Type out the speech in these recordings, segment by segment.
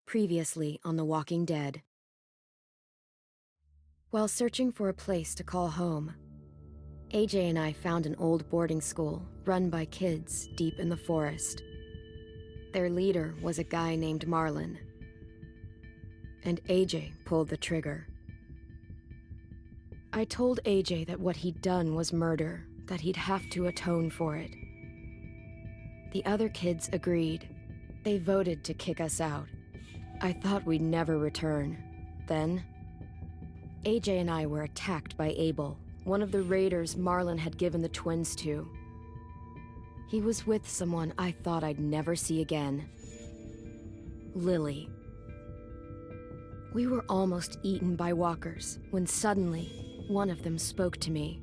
Previously on The Walking Dead. While searching for a place to call home, AJ and I found an old boarding school run by kids deep in the forest. Their leader was a guy named Marlon, and AJ pulled the trigger. I told AJ that what he'd done was murder, that he'd have to atone for it. The other kids agreed. They voted to kick us out. I thought we'd never return. Then, AJ and I were attacked by Abel, one of the raiders Marlon had given the twins to. He was with someone I thought I'd never see again. Lily. We were almost eaten by walkers when suddenly one of them spoke to me.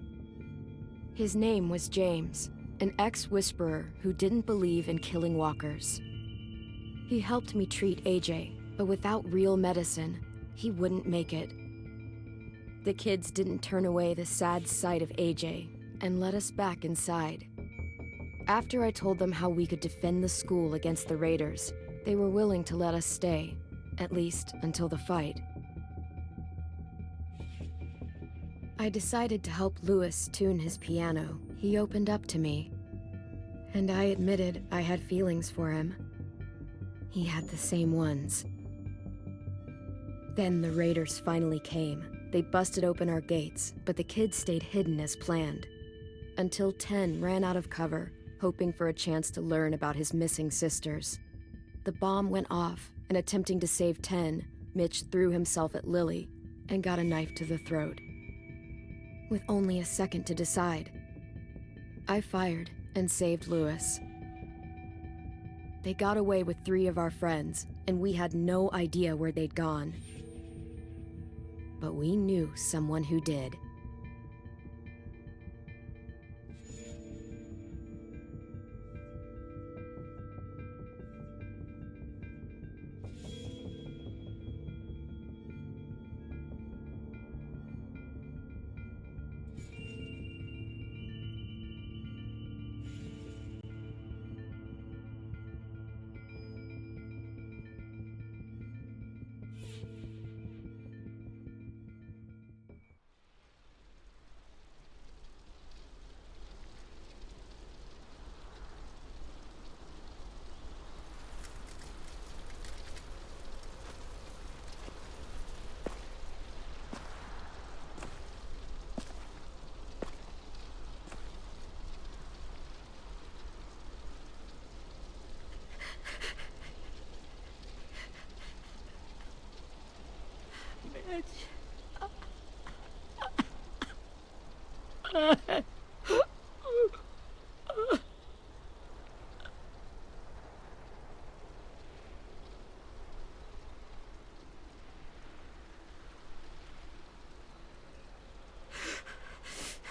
His name was James, an ex-whisperer who didn't believe in killing walkers. He helped me treat AJ, but without real medicine, he wouldn't make it. The kids didn't turn away the sad sight of AJ and let us back inside. After I told them how we could defend the school against the raiders, they were willing to let us stay, at least until the fight. I decided to help Louis tune his piano. He opened up to me, and I admitted I had feelings for him. He had the same ones. Then the raiders finally came. They busted open our gates, but the kids stayed hidden as planned. Until 10 ran out of cover, hoping for a chance to learn about his missing sisters. The bomb went off, and attempting to save 10, Mitch threw himself at Lily and got a knife to the throat. With only a second to decide, I fired and saved Louis. They got away with 3 of our friends, and we had no idea where they'd gone. But we knew someone who did.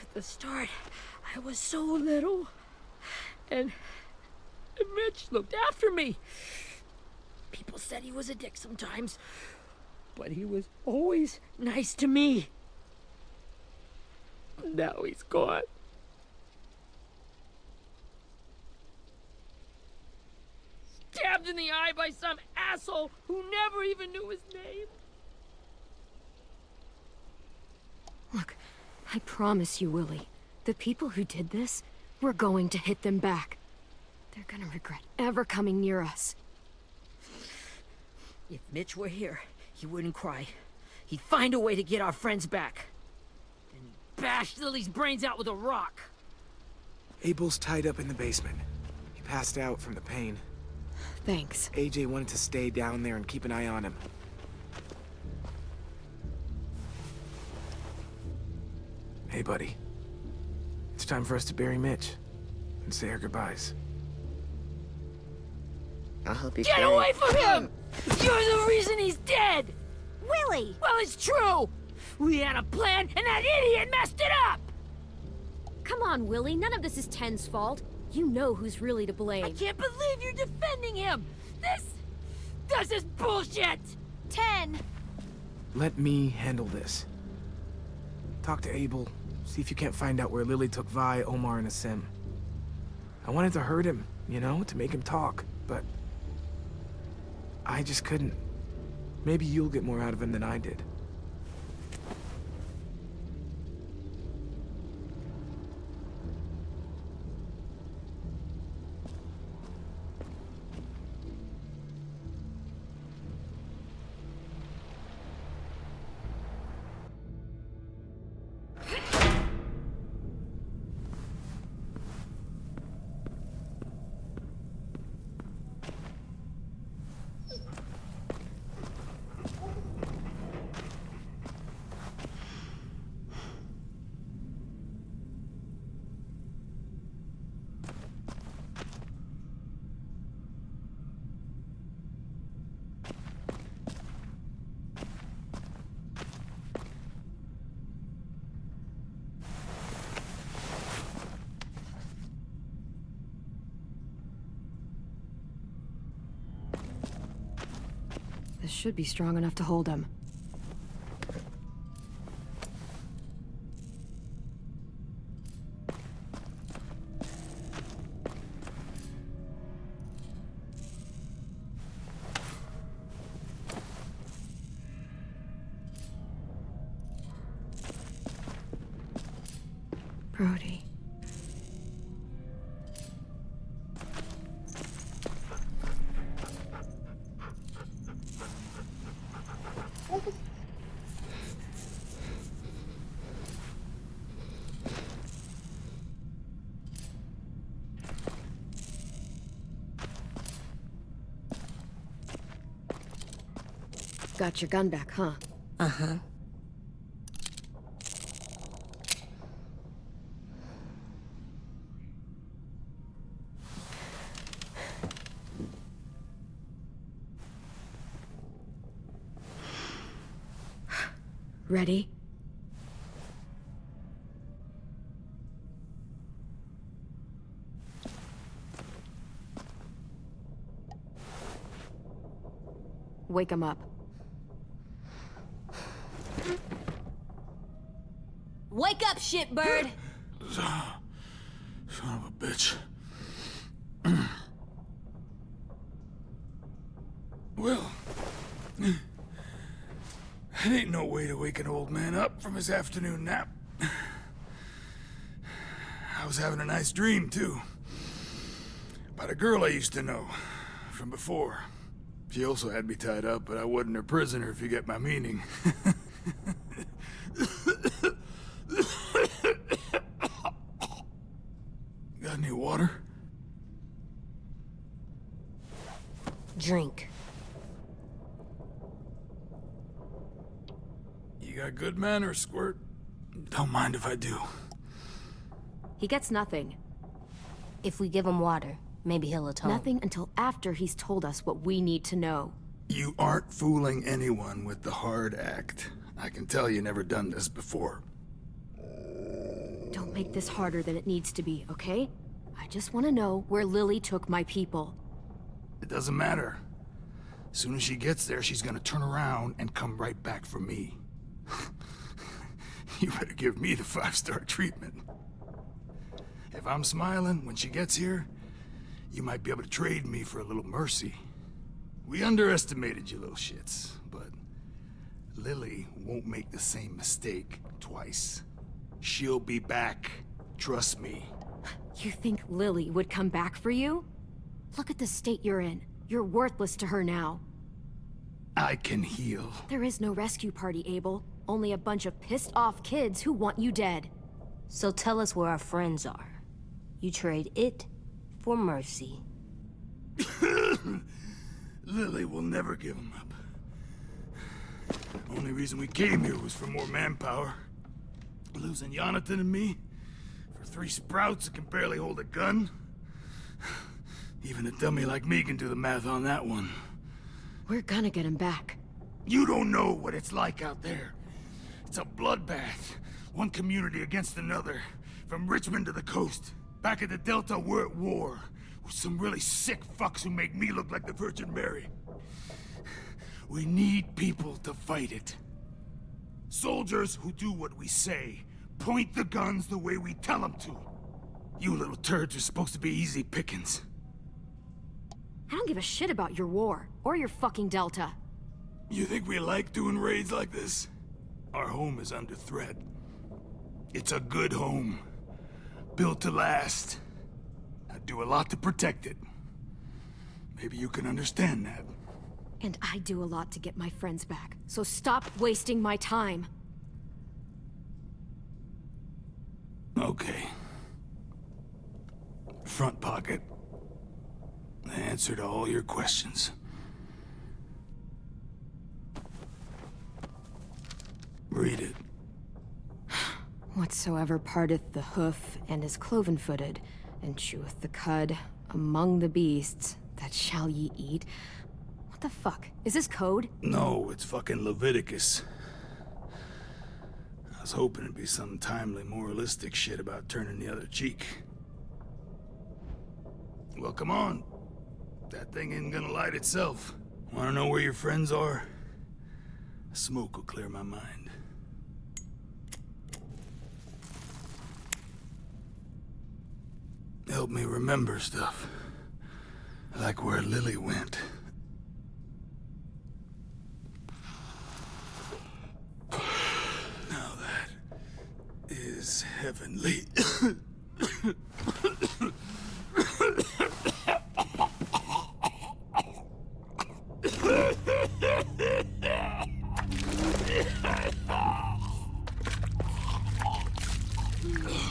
At the start, I was so little, and Mitch looked after me. People said he was a dick sometimes, but he was always nice to me. Now he's gone. Stabbed in the eye by some asshole who never even knew his name. Look, I promise you, Willie, the people who did this, we're going to hit them back. They're gonna regret ever coming near us. If Mitch were here, he wouldn't cry. He'd find a way to get our friends back. Then he'd bash Lily's brains out with a rock. Abel's tied up in the basement. He passed out from the pain. Thanks. AJ wanted to stay down there and keep an eye on him. Hey, buddy. It's time for us to bury Mitch and say our goodbyes. I'll help you Get carry away from him! You're the reason he's dead! Willie! Well, it's true! We had a plan, and that idiot messed it up! Come on, Willie, none of this is Ten's fault. You know who's really to blame. I can't believe you're defending him! This is bullshit! 10! Let me handle this. Talk to Abel, see if you can't find out where Lily took Vi, Omar, and Asim. I wanted to hurt him, you know, to make him talk, but I just couldn't. Maybe you'll get more out of him than I did. This should be strong enough to hold him. Brody. Got your gun back, huh? Uh-huh. Ready? Wake him up. Wake up, shitbird! Son of a bitch. Well, it ain't no way to wake an old man up from his afternoon nap. I was having a nice dream, too. About a girl I used to know from before. She also had me tied up, but I wasn't her prisoner, if you get my meaning. Got any water? Drink. You got good manners, Squirt. Don't mind if I do. He gets nothing. If we give him water, maybe he'll atone. Nothing until after he's told us what we need to know. You aren't fooling anyone with the hard act. I can tell you never done this before. Don't make this harder than it needs to be, okay? I just want to know where Lily took my people. It doesn't matter. As soon as she gets there, she's gonna turn around and come right back for me. You better give me the 5-star treatment. If I'm smiling when she gets here, you might be able to trade me for a little mercy. We underestimated you little shits, but Lily won't make the same mistake twice. She'll be back. Trust me. You think Lily would come back for you? Look at the state you're in. You're worthless to her now. I can heal. There is no rescue party, Abel. Only a bunch of pissed-off kids who want you dead. So tell us where our friends are. You trade it for mercy. Lily will never give him up. Only reason we came here was for more manpower. Losing Jonathan and me for 3 sprouts that can barely hold a gun. Even a dummy like me can do the math on that one. We're gonna get him back. You don't know what it's like out there. It's a bloodbath. One community against another. From Richmond to the coast. Back at the Delta, we're at war. With some really sick fucks who make me look like the Virgin Mary. We need people to fight it. Soldiers who do what we say. Point the guns the way we tell them to. You little turds are supposed to be easy pickings. I don't give a shit about your war, or your fucking Delta. You think we like doing raids like this? Our home is under threat. It's a good home. Built to last. I do a lot to protect it. Maybe you can understand that. And I do a lot to get my friends back, so stop wasting my time. Okay. Front pocket. The answer to all your questions. Read it. Whatsoever parteth the hoof and is cloven-footed, and cheweth the cud among the beasts, that shall ye eat. What the fuck? Is this code? No, it's fucking Leviticus. I was hoping it'd be some timely, moralistic shit about turning the other cheek. Well, come on. That thing ain't gonna light itself. Wanna know where your friends are? Smoke will clear my mind. Help me remember stuff. Like where Lily went. Now that is heavenly.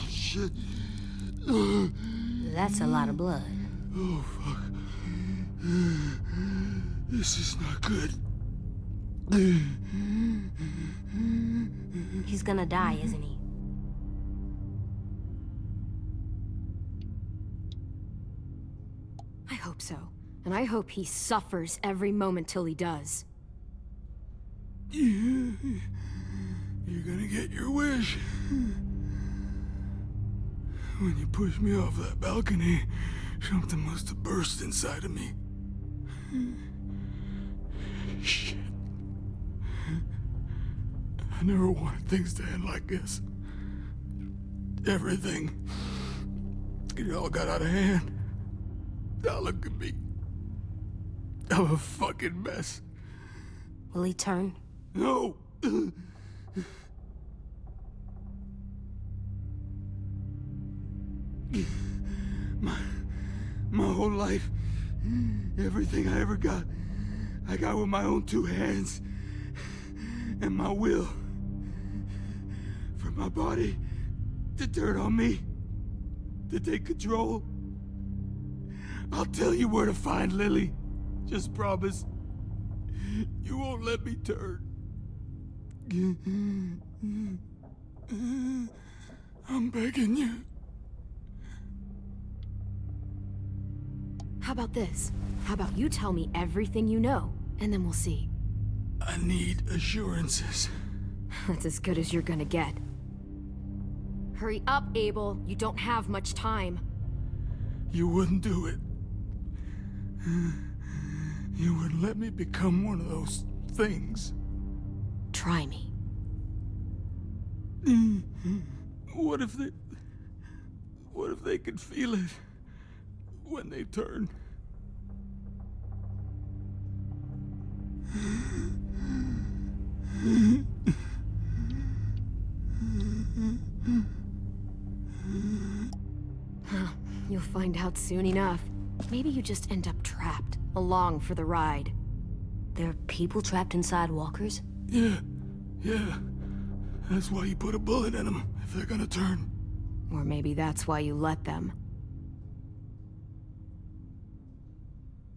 Shit. That's a lot of blood. Oh, fuck. This is not good. He's gonna die, isn't he? I hope so. And I hope he suffers every moment till he does. Yeah. You're gonna get your wish. When you pushed me off that balcony, something must have burst inside of me. Shit. I never wanted things to end like this. Everything. It all got out of hand. Now look at me. I'm a fucking mess. Will he turn? No! My whole life, everything I ever got, I got with my own two hands. And my will. For my body to turn on me, to take control. I'll tell you where to find Lily. Just promise. You won't let me turn. I'm begging you. How about this? How about you tell me everything you know, and then we'll see. I need assurances. That's as good as you're gonna get. Hurry up, Abel. You don't have much time. You wouldn't do it. You wouldn't let me become one of those things. Try me. What if they could feel it when they turn? You'll find out soon enough. Maybe you just end up trapped, along for the ride. There are people trapped inside walkers? Yeah. That's why you put a bullet in them, if they're gonna turn. Or maybe that's why you let them.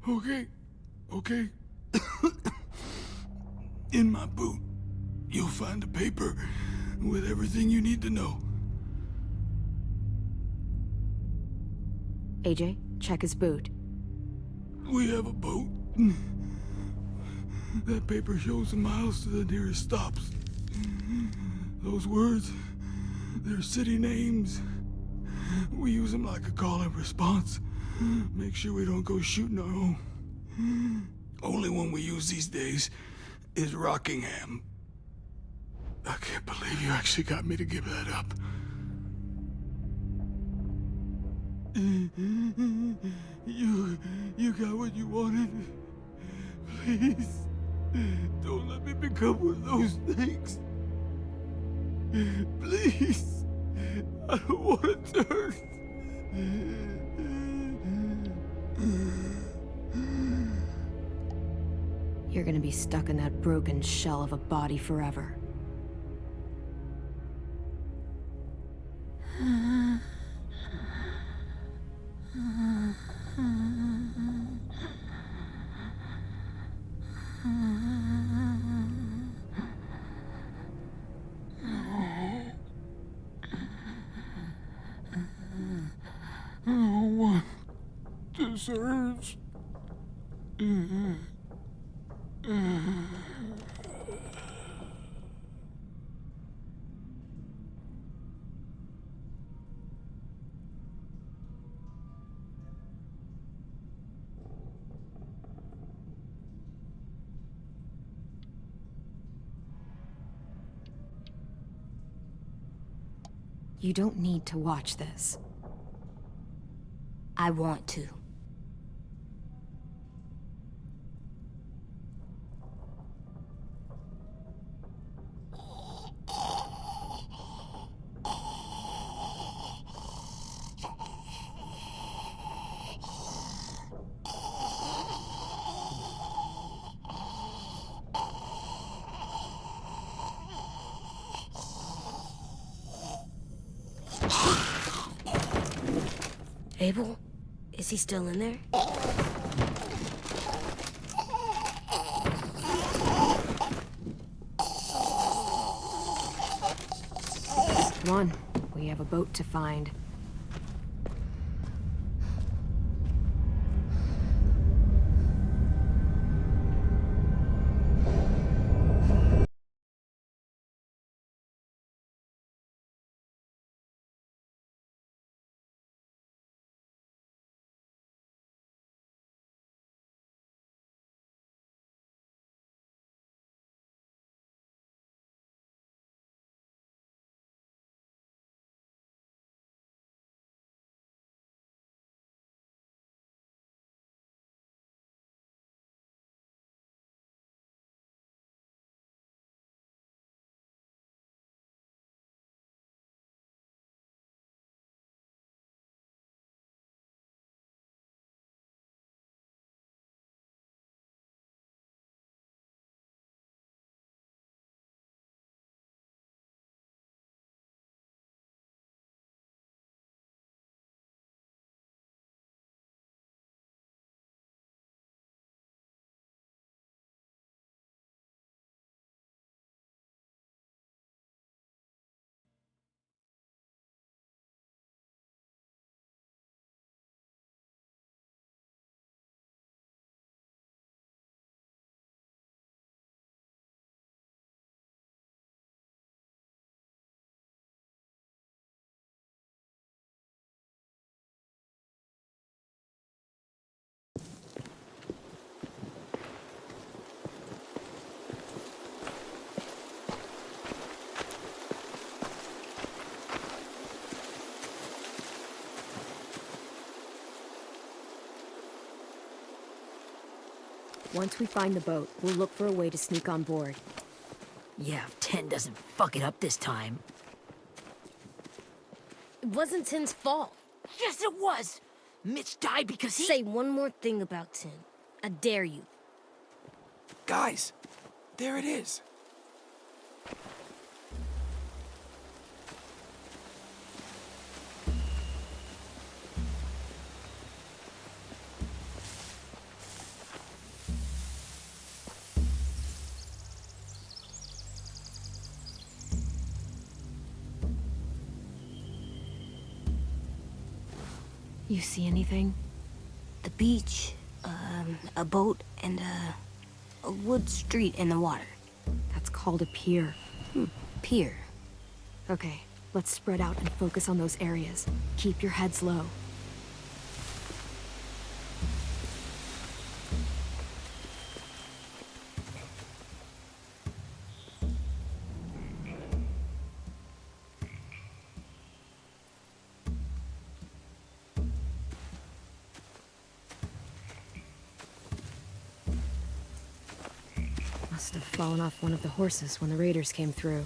Okay. In my boot, you'll find a paper with everything you need to know. AJ, check his boot. We have a boat. That paper shows the miles to the nearest stops. Those words, they're city names. We use them like a call and response. Make sure we don't go shooting our own. Only one we use these days is Rockingham. I can't believe you actually got me to give that up. You got what you wanted. Please. Don't let me become one of those things. Please. I don't want to turn. You're gonna be stuck in that broken shell of a body forever. No one deserves. You don't need to watch this. I want to. Abel? Is he still in there? Come on, we have a boat to find. Once we find the boat, we'll look for a way to sneak on board. Yeah, if 10 doesn't fuck it up this time. It wasn't Tin's fault. Yes, it was! Mitch died because he... Say one more thing about Tin. I dare you. Guys, there it is. You see anything? The beach, a boat, and a wood street in the water. That's called a pier. Pier. Okay, let's spread out and focus on those areas. Keep your heads low. have fallen off one of the horses when the raiders came through.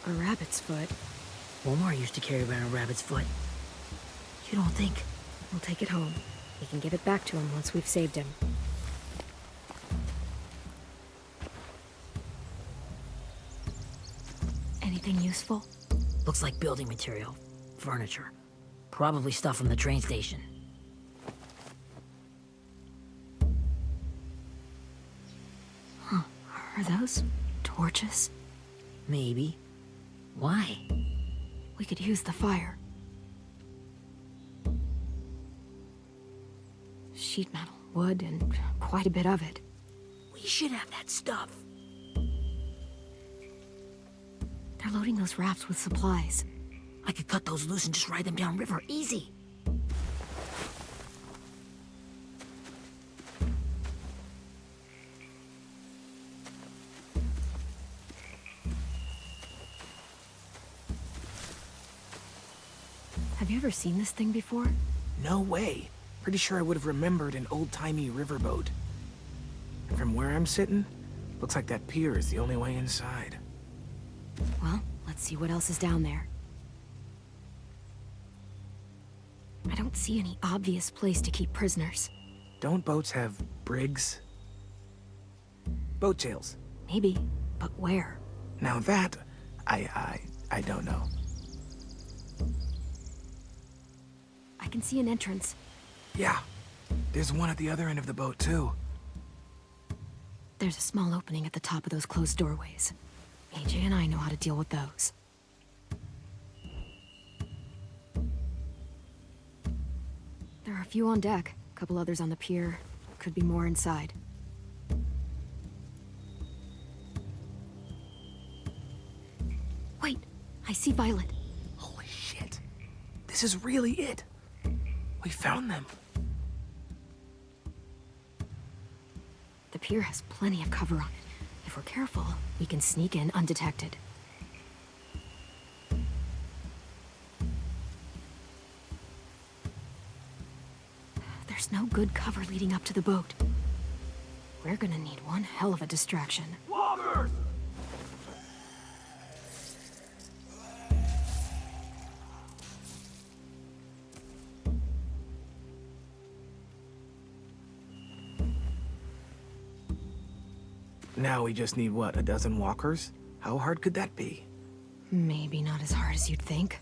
A rabbit's foot. Omar used to carry around a rabbit's foot. You don't think? We'll take it home. We can give it back to him once we've saved him. Anything useful? Looks like building material. Furniture. Probably stuff from the train station. Huh. Are those torches? Maybe. Why? We could use the fire. Sheet metal, wood, and quite a bit of it. We should have that stuff. They're loading those rafts with supplies. I could cut those loose and just ride them downriver, easy. Have you ever seen this thing before? No way. Pretty sure I would have remembered an old-timey riverboat. And from where I'm sitting, looks like that pier is the only way inside. Well, let's see what else is down there. I don't see any obvious place to keep prisoners. Don't boats have brigs? Boat jails. Maybe, but where? Now that, I don't know. I can see an entrance. Yeah, there's one at the other end of the boat, too. There's a small opening at the top of those closed doorways. AJ and I know how to deal with those. There are a few on deck, a couple others on the pier. Could be more inside. Wait, I see Violet. Holy shit. This is really it. We found them. The pier has plenty of cover on it. If we're careful, we can sneak in undetected. There's no good cover leading up to the boat. We're gonna need one hell of a distraction. Walkers! Now we just need, what, a dozen walkers? How hard could that be? Maybe not as hard as you'd think.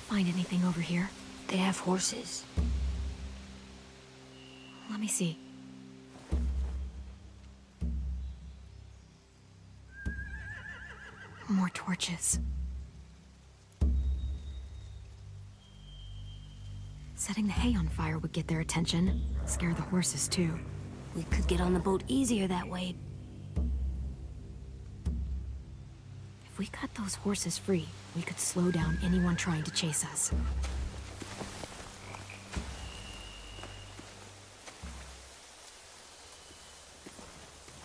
Find anything over here? They have horses. Let me see. More torches. Setting the hay on fire would get their attention. Scare the horses, too. We could get on the boat easier that way. If we cut those horses free, we could slow down anyone trying to chase us.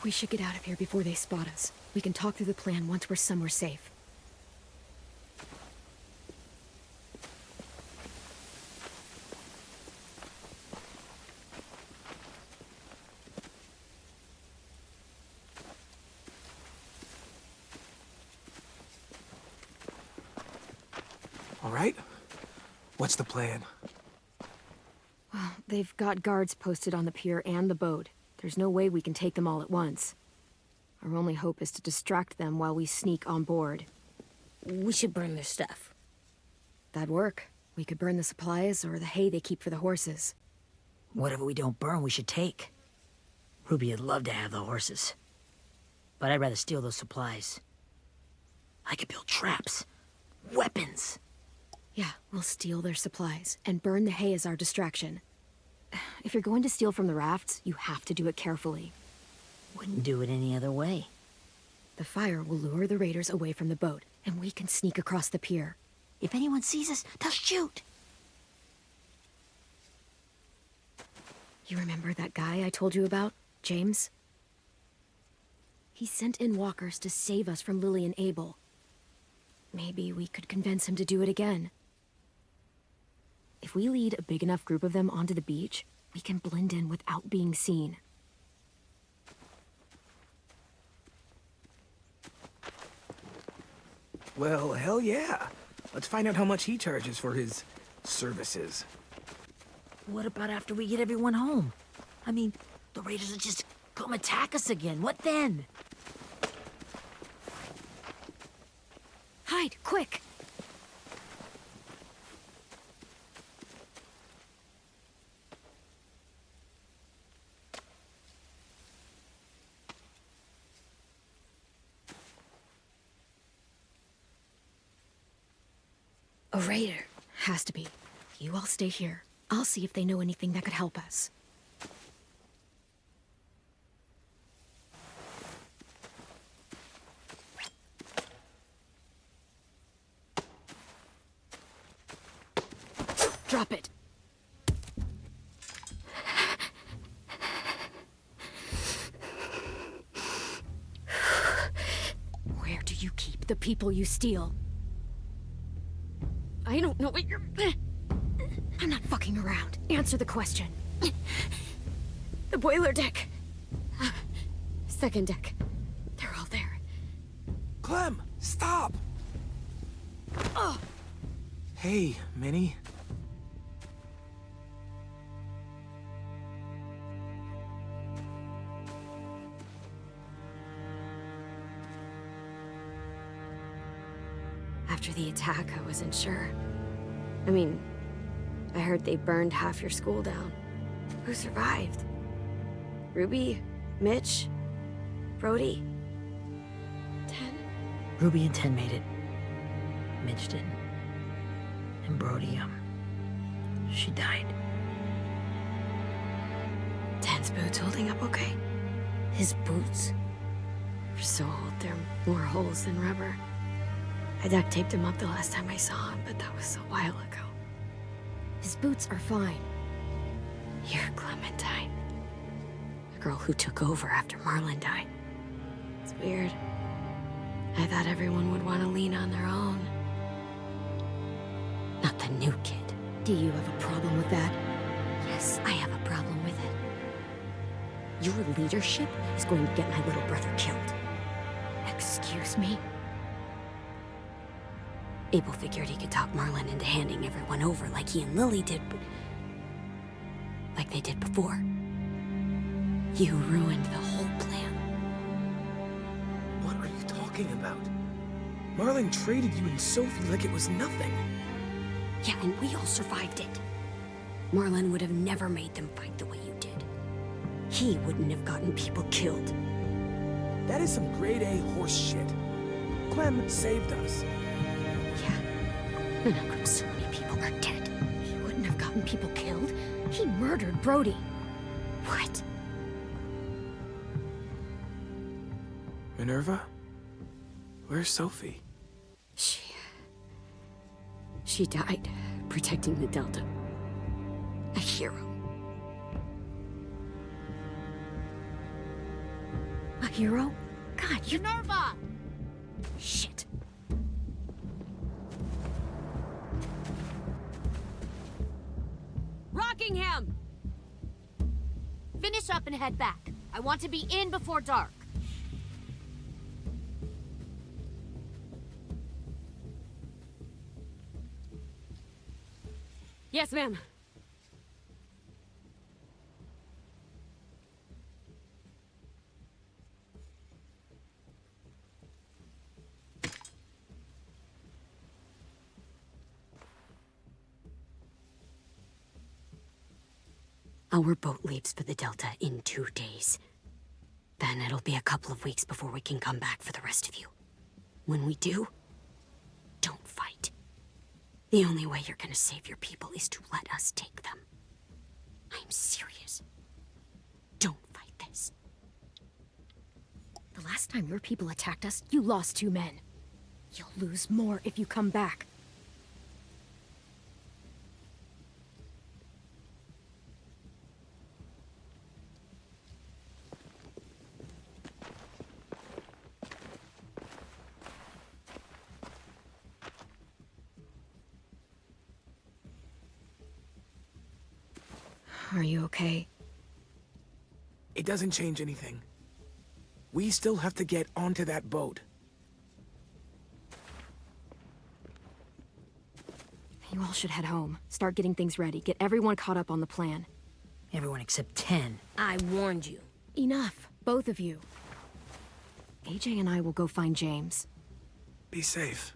We should get out of here before they spot us. We can talk through the plan once we're somewhere safe. All right? What's the plan? Well, they've got guards posted on the pier and the boat. There's no way we can take them all at once. Our only hope is to distract them while we sneak on board. We should burn their stuff. That'd work. We could burn the supplies or the hay they keep for the horses. Whatever we don't burn, we should take. Ruby would love to have the horses. But I'd rather steal those supplies. I could build traps. Weapons. Yeah, we'll steal their supplies and burn the hay as our distraction. If you're going to steal from the rafts, you have to do it carefully. Wouldn't do it any other way. The fire will lure the raiders away from the boat, and we can sneak across the pier. If anyone sees us, they'll shoot. You remember that guy I told you about, James? He sent in walkers to save us from Lily and Abel. Maybe we could convince him to do it again. If we lead a big enough group of them onto the beach, we can blend in without being seen. Well, hell yeah. Let's find out how much he charges for his services. What about after we get everyone home? I mean, the raiders will just come attack us again. What then? Hide, quick! A raider. Has to be. You all stay here. I'll see if they know anything that could help us. Drop it. Where do you keep the people you steal? I don't know what you're... I'm not fucking around. Answer the question. The boiler deck. Second deck. They're all there. Clem, stop! Oh! Hey, Minnie. After the attack, I wasn't sure. I mean, I heard they burned half your school down. Who survived? Ruby? Mitch? Brody? 10? Ruby and 10 made it. Mitch didn't. And Brody, she died. 10's boots holding up okay? His boots? They're so old, there are more holes than rubber. I duct taped him up the last time I saw him, but that was a while ago. His boots are fine. You're Clementine. The girl who took over after Marlon died. It's weird. I thought everyone would want to lean on their own. Not the new kid. Do you have a problem with that? Yes, I have a problem with it. Your leadership is going to get my little brother killed. Excuse me? Abel figured he could talk Marlon into handing everyone over like he and Lily did, but... like they did before. You ruined the whole plan. What are you talking about? Marlon traded you and Sophie like it was nothing. Yeah, and we all survived it. Marlon would have never made them fight the way you did. He wouldn't have gotten people killed. That is some grade A horse shit. Clem saved us. Yeah, and how come so many people are dead? He wouldn't have gotten people killed. He murdered Brody. What? Minerva? Where's Sophie? She died protecting the Delta. A hero. A hero? God, you... Minerva! Shit. Rockingham! Finish up and head back. I want to be in before dark. Yes, ma'am. Our boat leaves for the Delta in 2 days. Then it'll be a couple of weeks before we can come back for the rest of you. When we do, don't fight. The only way you're gonna save your people is to let us take them. I'm serious. Don't fight this. The last time your people attacked us, you lost 2 men. You'll lose more if you come back. Are you okay? It doesn't change anything. We still have to get onto that boat. You all should head home. Start getting things ready. Get everyone caught up on the plan. Everyone except 10. I warned you. Enough, both of you. AJ and I will go find James. Be safe.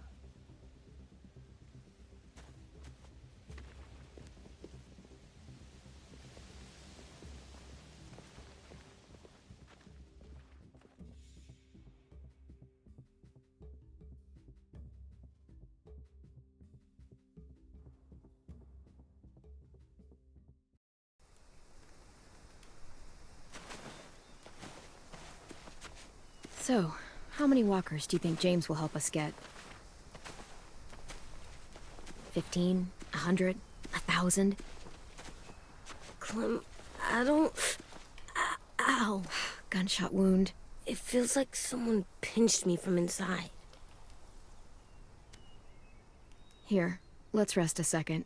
So, how many walkers do you think James will help us get? 15? 100? 1,000? Clem, I don't... Ow. Gunshot wound. It feels like someone pinched me from inside. Here, let's rest a second.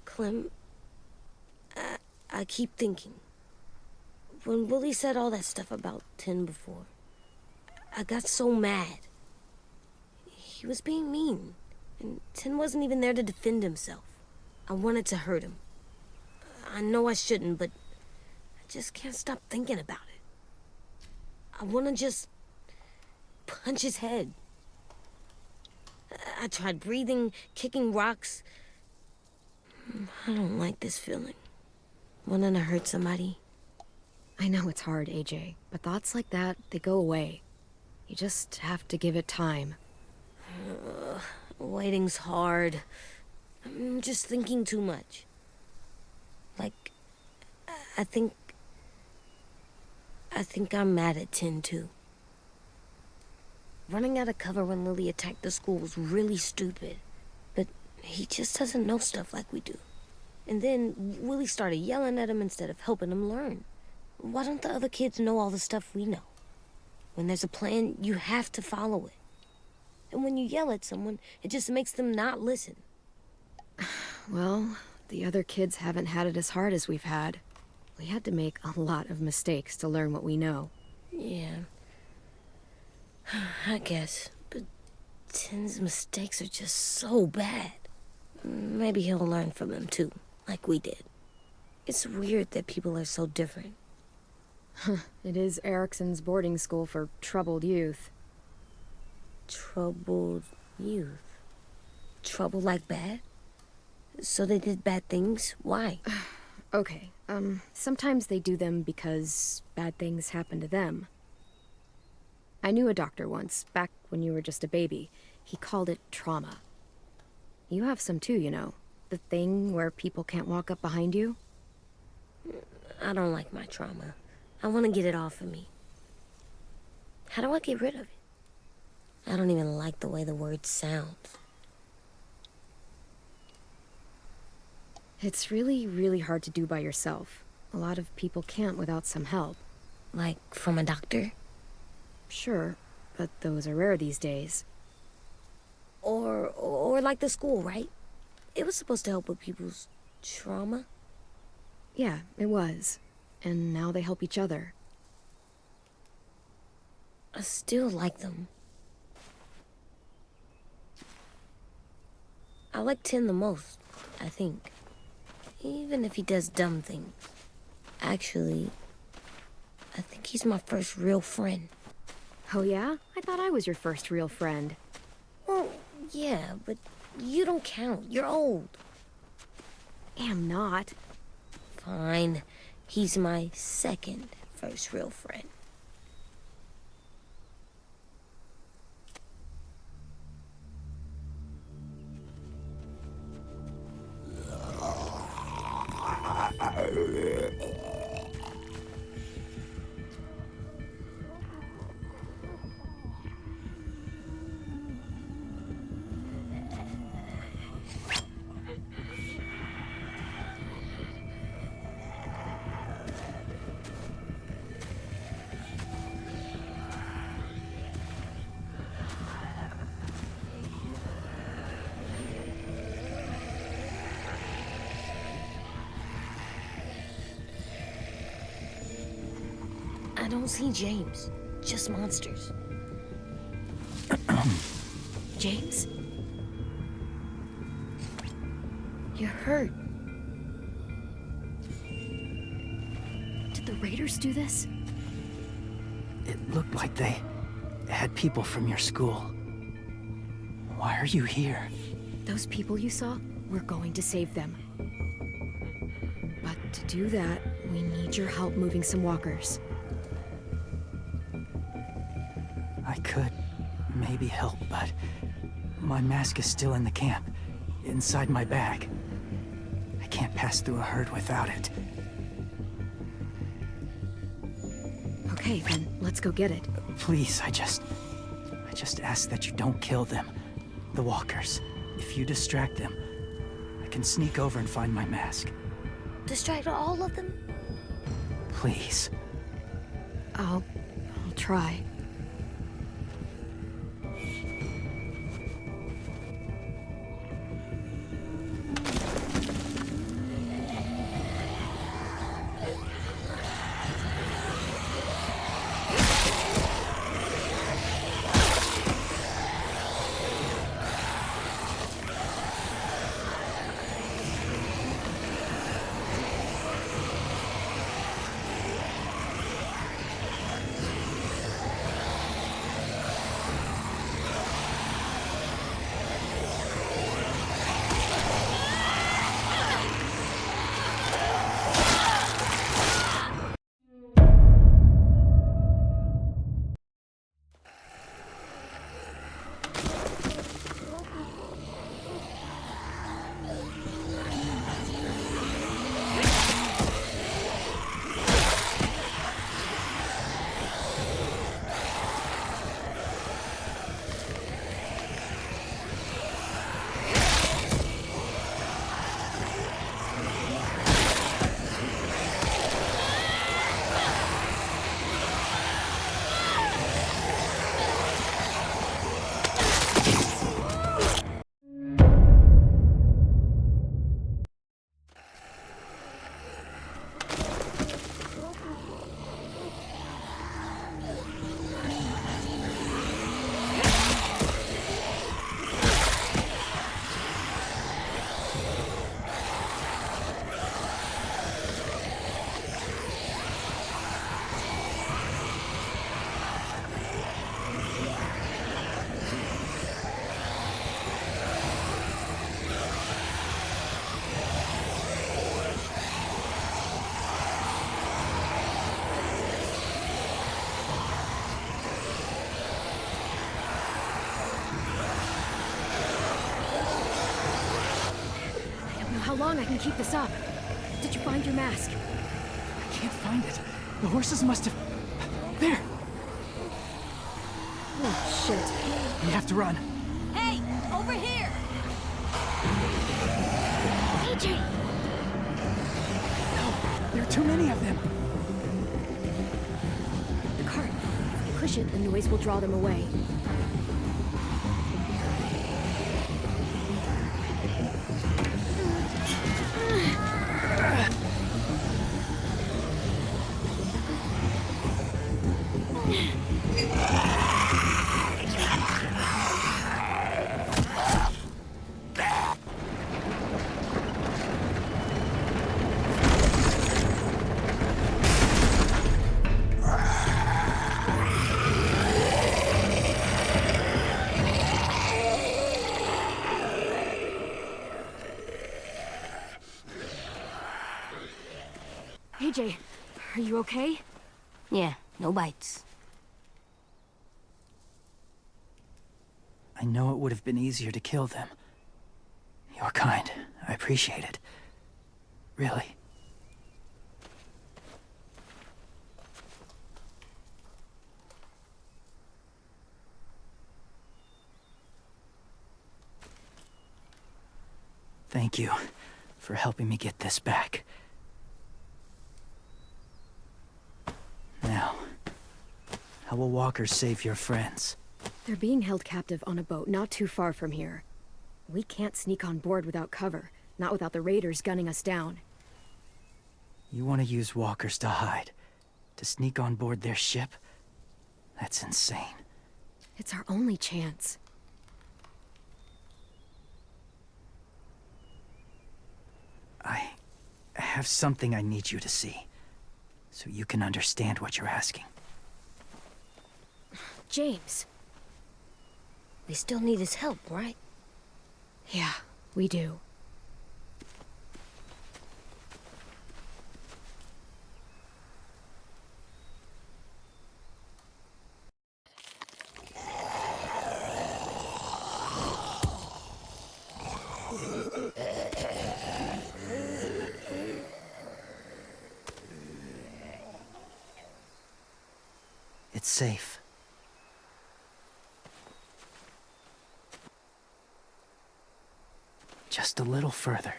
Clem, I keep thinking. When Willie said all that stuff about Tin before, I got so mad. He was being mean, and Tin wasn't even there to defend himself. I wanted to hurt him. I know I shouldn't, but I just can't stop thinking about it. I want to just punch his head. I tried breathing, kicking rocks. I don't like this feeling. Wanting to hurt somebody. I know it's hard, AJ, but thoughts like that, they go away. You just have to give it time. Waiting's hard. I'm just thinking too much. Like, I think I'm mad at Tin, too. Running out of cover when Lily attacked the school was really stupid. But he just doesn't know stuff like we do. And then Willie started yelling at him instead of helping him learn. Why don't the other kids know all the stuff we know? When there's a plan, you have to follow it. And when you yell at someone, it just makes them not listen. Well, the other kids haven't had it as hard as we've had. We had to make a lot of mistakes to learn what we know. Yeah. I guess. But Tin's mistakes are just so bad. Maybe he'll learn from them too, like we did. It's weird that people are so different. It is Erickson's boarding school for troubled youth. Troubled youth? Trouble like bad? So they did bad things? Why? Okay, sometimes they do them because bad things happen to them. I knew a doctor once, back when you were just a baby. He called it trauma. You have some too, you know. The thing where people can't walk up behind you. I don't like my trauma. I want to get it off of me. How do I get rid of it? I don't even like the way the word sounds. It's really, really hard to do by yourself. A lot of people can't without some help. Like from a doctor? Sure, but those are rare these days. Or like the school, right? It was supposed to help with people's trauma. Yeah, it was. And now they help each other. I still like them. I like Tin the most, I think. Even if he does dumb things. Actually, I think he's my first real friend. Oh yeah? I thought I was your first real friend. Well, yeah, but you don't count. You're old. Am not. Fine. He's my second first real friend. I don't see James. Just monsters. James? You're hurt. Did the raiders do this? It looked like they had people from your school. Why are you here? Those people you saw, we're going to save them. But to do that, we need your help moving some walkers. I could maybe help, but my mask is still in the camp, inside my bag. I can't pass through a herd without it. Okay, then let's go get it. Please, I just ask that you don't kill them. The walkers. If you distract them, I can sneak over and find my mask. Distract all of them? Please. I'll try. How long I can keep this up? Did you find your mask? I can't find it. The horses must have... There! Oh, shit. We have to run. Hey, over here! AJ! No, there are too many of them. The cart. If you push it, the noise will draw them away. AJ, are you okay? Yeah, no bites. I know it would have been easier to kill them. You're kind. I appreciate it. Really. Thank you for helping me get this back. Now, how will walkers save your friends? They're being held captive on a boat not too far from here. We can't sneak on board without cover, not without the raiders gunning us down. You want to use walkers to hide. To sneak on board their ship? That's insane. It's our only chance. I have something I need you to see, so you can understand what you're asking. James. We still need his help, right? Yeah, we do. It's safe. Just a little further.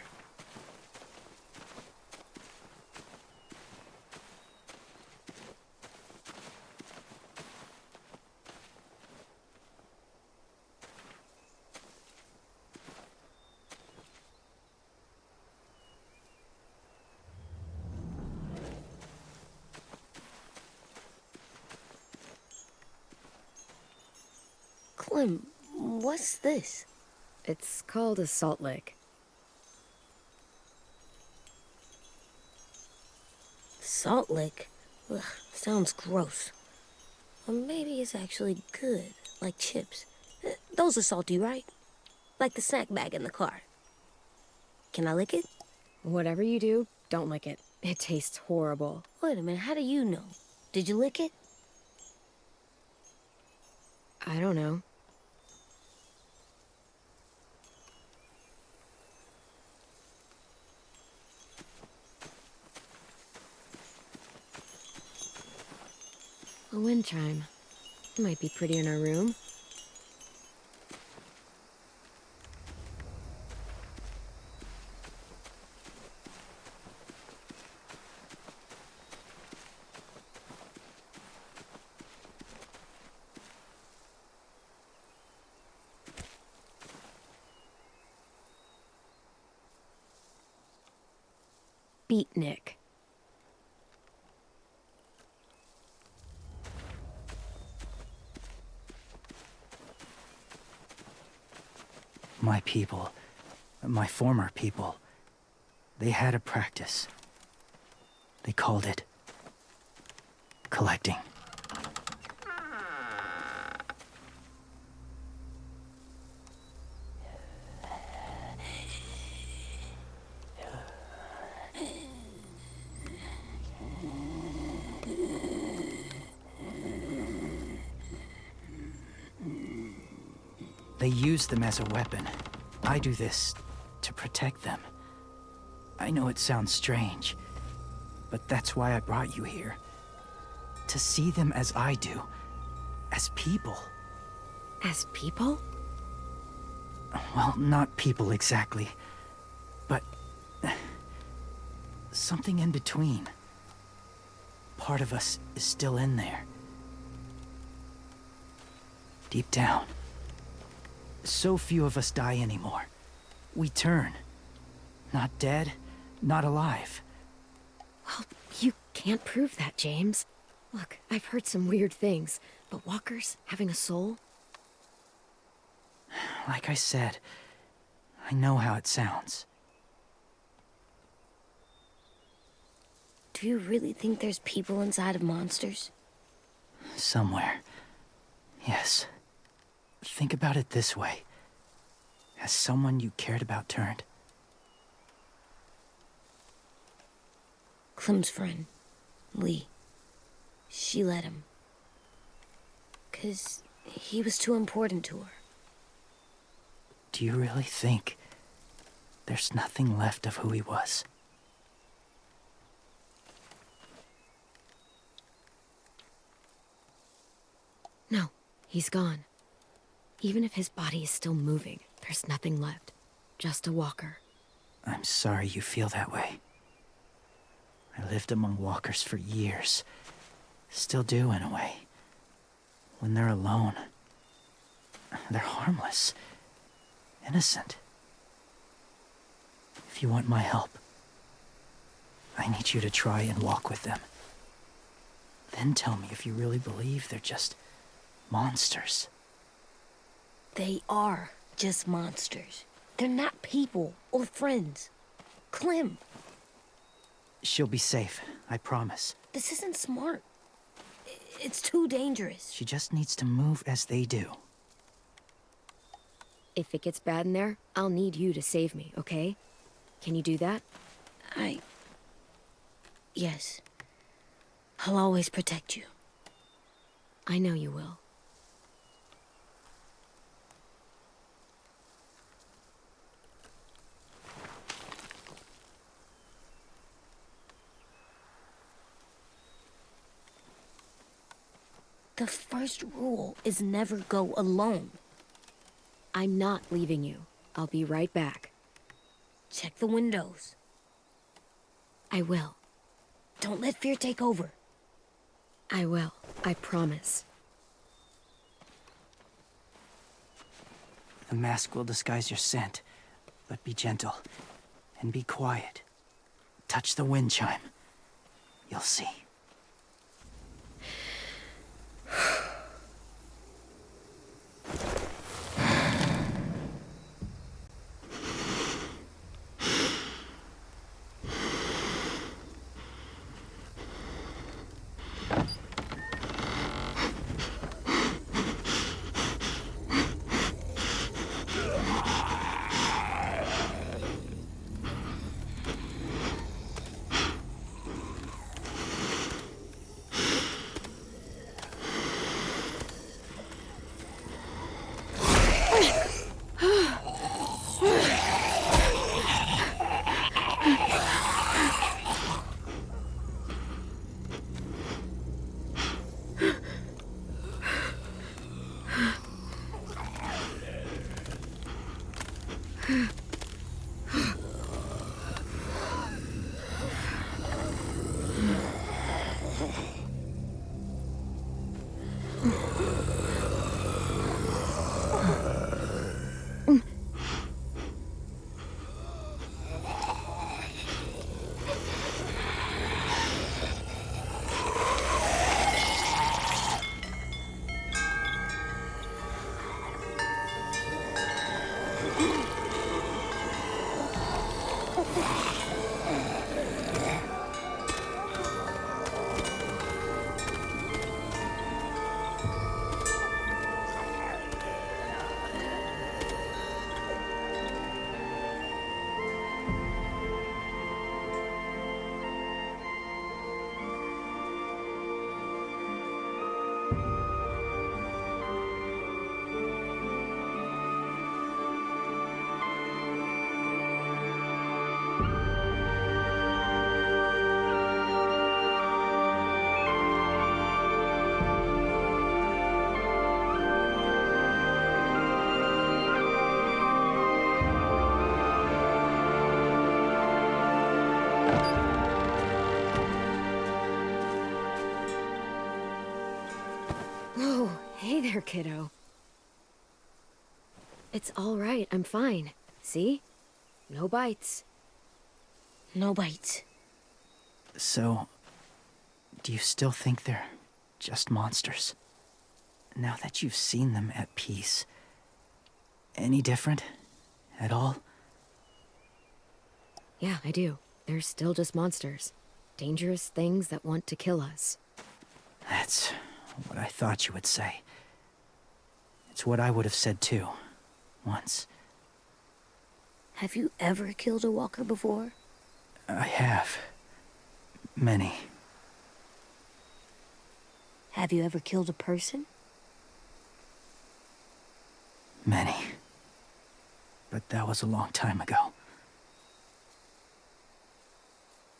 Clem, what's this? It's called a salt lick. Salt lick? Ugh, sounds gross. Or maybe it's actually good, like chips. Those are salty, right? Like the snack bag in the car. Can I lick it? Whatever you do, don't lick it. It tastes horrible. Wait a minute, how do you know? Did you lick it? I don't know. A wind chime. Might be pretty in our room. Beatnik. My people, my former people, they had a practice. They called it collecting. They use them as a weapon. I do this to protect them. I know it sounds strange, but that's why I brought you here. To see them as I do, as people. As people? Well, not people exactly, but something in between. Part of us is still in there. Deep down. So few of us die anymore. We turn. Not dead, not alive. Well, you can't prove that, James. Look, I've heard some weird things, but walkers having a soul? Like I said, I know how it sounds. Do you really think there's people inside of monsters? Somewhere. Yes. Think about it this way. Has someone you cared about turned? Clem's friend, Lee. She let him. 'Cause he was too important to her. Do you really think there's nothing left of who he was? No, he's gone. Even if his body is still moving, there's nothing left. Just a walker. I'm sorry you feel that way. I lived among walkers for years. Still do, in a way. When they're alone, they're harmless. Innocent. If you want my help, I need you to try and walk with them. Then tell me if you really believe they're just monsters. They are just monsters. They're not people or friends. Clem, She'll be safe, I promise. this isn't smart. It's too dangerous. She just needs to move as they do. If it gets bad in there, I'll need you to save me, okay? Can you do that? Yes. I'll always protect you. I know you will. The first rule is never go alone. I'm not leaving you. I'll be right back. Check the windows. I will. Don't let fear take over. I will. I promise. The mask will disguise your scent, but be gentle and be quiet. Touch the wind chime. You'll see. Whoa, hey there, kiddo. It's all right, I'm fine. See? No bites. No bites. So, do you still think they're just monsters? Now that you've seen them at peace, any different at all? Yeah, I do. They're still just monsters. Dangerous things that want to kill us. That's what I thought you would say. It's what I would have said too, once. Have you ever killed a walker before? I have. Many. Have you ever killed a person? Many. But that was a long time ago.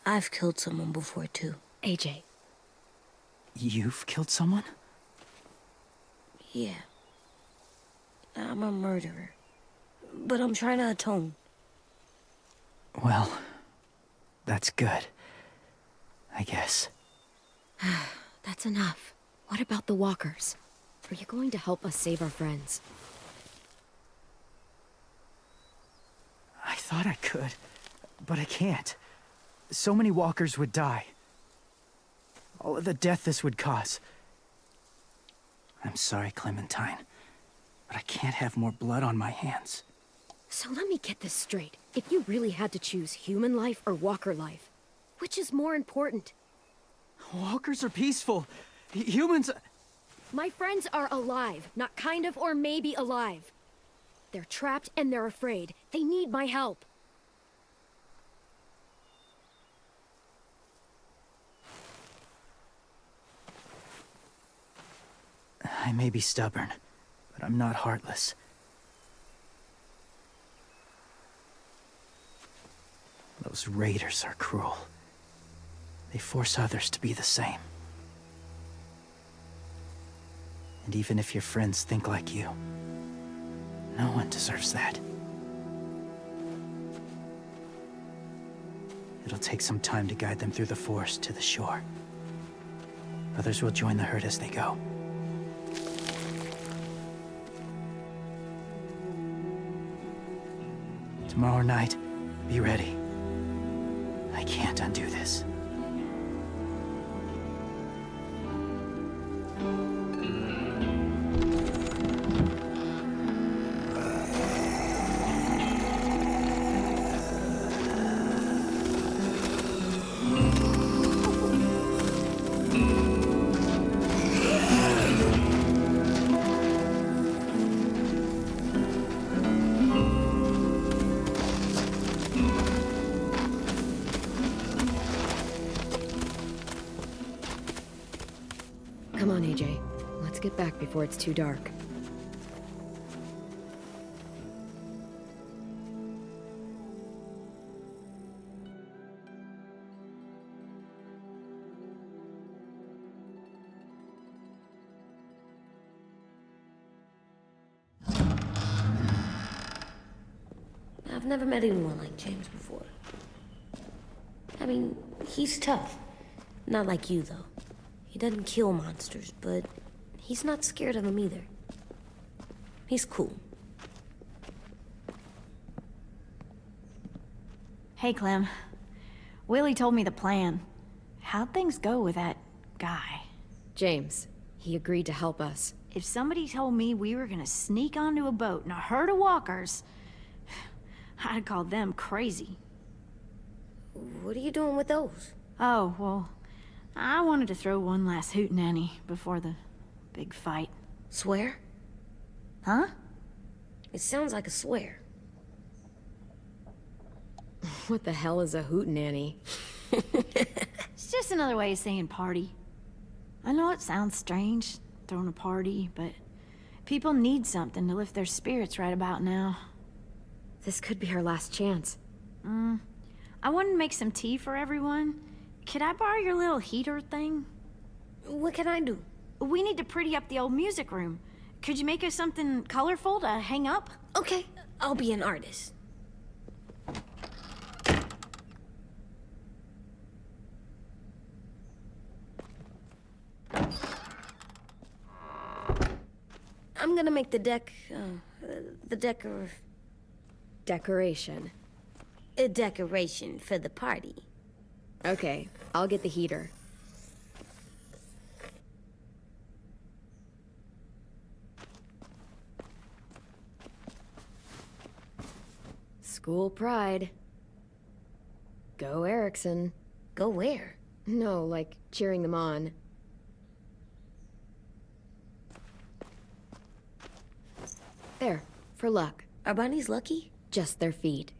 I've killed someone before too. AJ. You've killed someone? Yeah. I'm a murderer. But I'm trying to atone. Well, that's good. I guess. That's enough. What about the walkers? Are you going to help us save our friends? I thought I could, but I can't. So many walkers would die. All of the death this would cause. I'm sorry, Clementine, but I can't have more blood on my hands. So let me get this straight. If you really had to choose human life or walker life, which is more important? Walkers are peaceful. Humans... My friends are alive, not kind of or maybe alive. They're trapped and they're afraid. They need my help. I may be stubborn, but I'm not heartless. Those raiders are cruel. They force others to be the same. And even if your friends think like you, no one deserves that. It'll take some time to guide them through the forest to the shore. Others will join the herd as they go. Tomorrow night, be ready. I can't undo this. Come on, AJ. Let's get back before it's too dark. I've never met anyone like James before. I mean, he's tough. Not like you, though. He doesn't kill monsters, but he's not scared of them either. He's cool. Hey, Clem. Willie told me the plan. How'd things go with that guy? James, he agreed to help us. If somebody told me we were gonna sneak onto a boat in a herd of walkers, I'd call them crazy. What are you doing with those? Oh, well, I wanted to throw one last hootenanny before the big fight. Swear? Huh? It sounds like a swear. What the hell is a hootenanny? It's just another way of saying party. I know it sounds strange, throwing a party, but people need something to lift their spirits right about now. This could be our last chance. I wanted to make some tea for everyone. Could I borrow your little heater thing? What can I do? We need to pretty up the old music room. Could you make us something colorful to hang up? Okay, I'll be an artist. I'm gonna make the Decoration. a decoration for the party. Okay, I'll get the heater. School pride. Go Erickson. Go where? No, like cheering them on. There, for luck. Are bunnies lucky? Just their feet.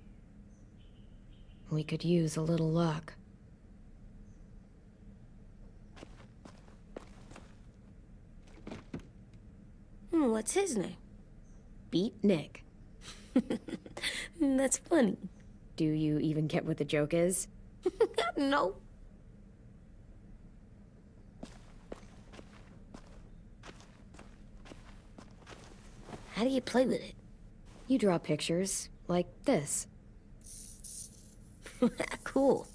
We could use a little luck. What's his name? Beat Nick. That's funny. Do you even get what the joke is? No. How do you play with it? You draw pictures, like this. Cool.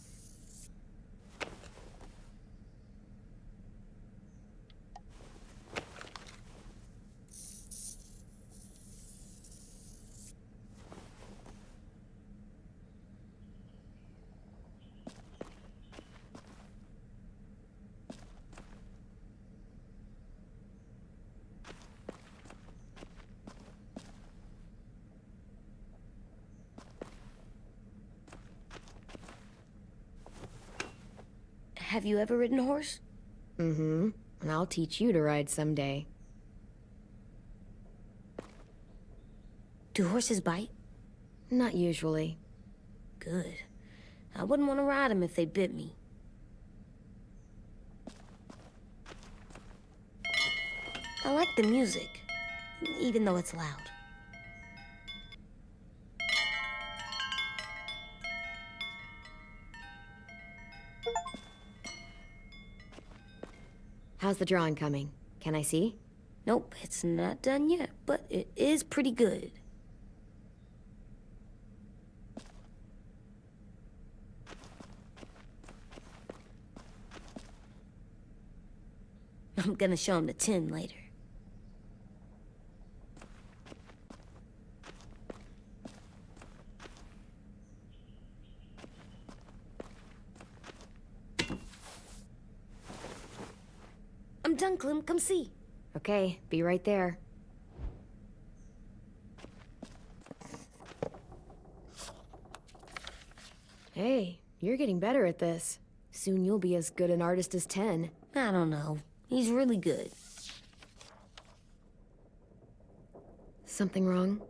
Have you ever ridden a horse? Mm-hmm. And I'll teach you to ride someday. Do horses bite? Not usually. Good. I wouldn't want to ride them if they bit me. I like the music, even though it's loud. How's the drawing coming? Can I see? Nope, it's not done yet, but it is pretty good. I'm gonna show him the tin later. I'm done, Clem. Come see. Okay, be right there. Hey, you're getting better at this. Soon you'll be as good an artist as 10. I don't know. He's really good. Something wrong?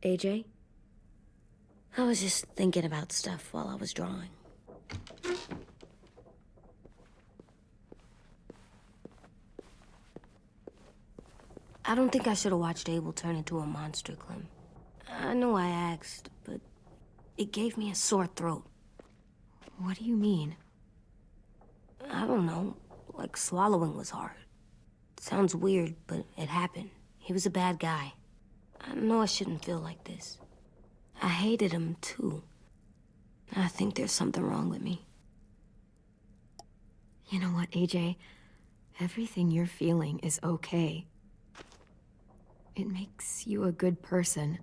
AJ? I was just thinking about stuff while I was drawing. I don't think I should have watched Abel turn into a monster, Clem. I know I asked, but it gave me a sore throat. What do you mean? I don't know. Like swallowing was hard. Sounds weird, but it happened. He was a bad guy. I know I shouldn't feel like this. I hated him, too. I think there's something wrong with me. You know what, AJ? Everything you're feeling is okay. It makes you a good person.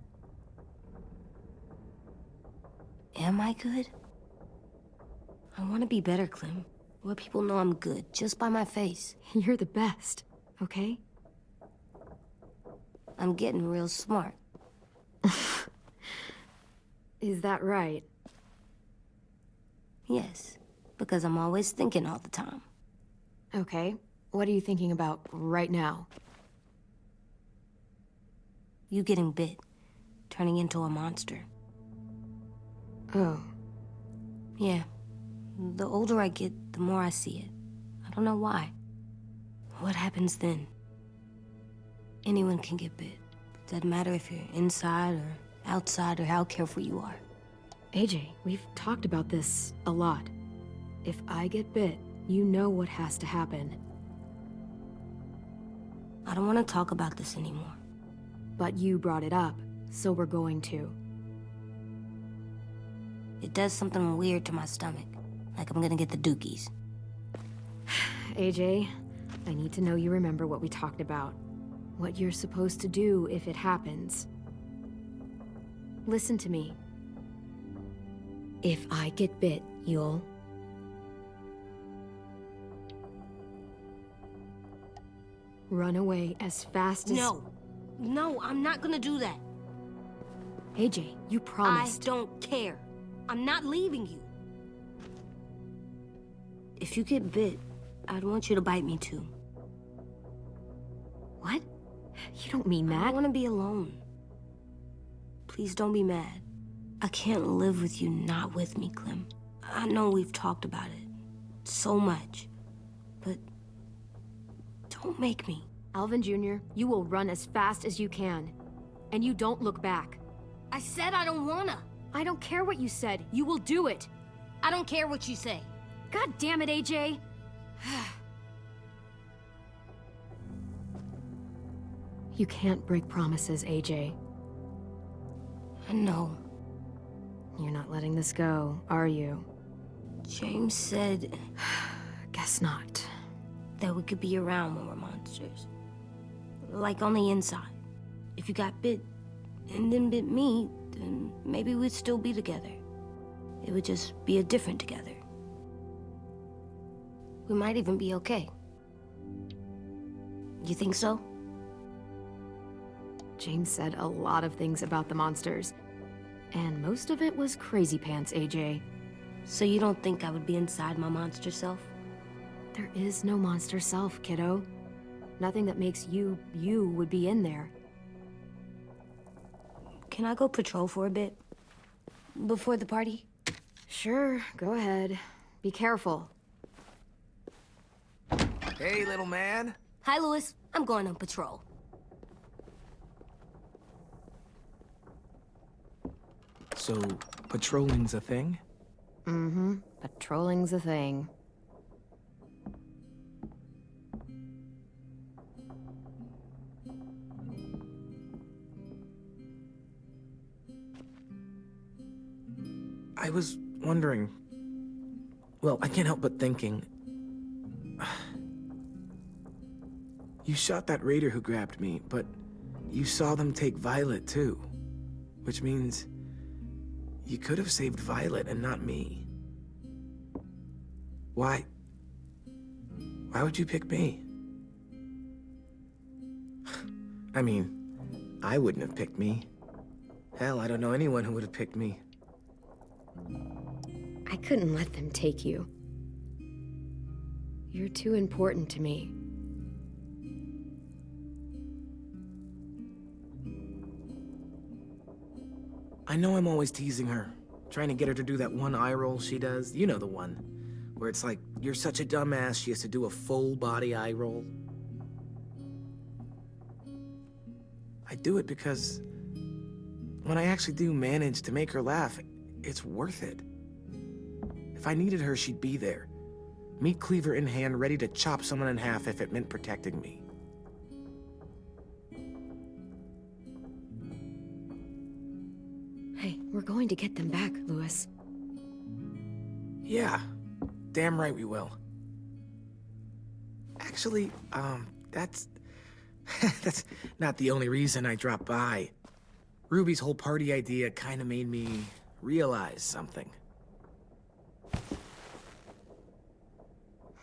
Am I good? I want to be better, Clem. Let people know I'm good, just by my face. You're the best, okay? I'm getting real smart. Is that right? Yes, because I'm always thinking all the time. Okay, what are you thinking about right now? You getting bit, turning into a monster. Oh. Yeah. The older I get, the more I see it. I don't know why. What happens then? Anyone can get bit. Doesn't matter if you're inside or outside or how careful you are. AJ, we've talked about this a lot. If I get bit, you know what has to happen. I don't want to talk about this anymore. But you brought it up, so we're going to. It does something weird to my stomach. Like I'm gonna get the dookies. AJ, I need to know you remember what we talked about. What you're supposed to do if it happens. Listen to me. If I get bit, you'll... run away as fast as... No, I'm not gonna do that. AJ, you promised. I don't care. I'm not leaving you. If you get bit, I'd want you to bite me too. What? You don't mean that. I want to be alone. Please don't be mad. I can't live with you not with me, Clem. I know we've talked about it so much, but don't make me. Alvin Jr., you will run as fast as you can. And you don't look back. I said I don't wanna. I don't care what you said. You will do it. I don't care what you say. God damn it, AJ. You can't break promises, AJ. I know. You're not letting this go, are you? James said Guess not. that we could be around when we're monsters. Like on the inside. If you got bit and then bit me, then maybe we'd still be together. It would just be a different together. We might even be okay. You think so? James said a lot of things about the monsters. And most of it was crazy pants, AJ. So you don't think I would be inside my monster self? There is no monster self, kiddo. Nothing that makes you, you would be in there. Can I go patrol for a bit? Before the party? Sure, go ahead. Be careful. Hey, little man. Hi, Louis. I'm going on patrol. So, patrolling's a thing? Mm-hmm. Patrolling's a thing. I was wondering... Well, I can't help but thinking... You shot that raider who grabbed me, but you saw them take Violet too. Which means... you could have saved Violet and not me. Why? Why would you pick me? I mean, I wouldn't have picked me. Hell, I don't know anyone who would have picked me. I couldn't let them take you. You're too important to me. I know I'm always teasing her, trying to get her to do that one eye roll she does. You know the one, where it's like, you're such a dumbass, she has to do a full body eye roll. I do it because when I actually do manage to make her laugh, it's worth it. If I needed her, she'd be there. Meat cleaver in hand, ready to chop someone in half if it meant protecting me. Hey, we're going to get them back, Louis. Yeah, damn right we will. Actually, that's... that's not the only reason I dropped by. Ruby's whole party idea kind of made me realize something.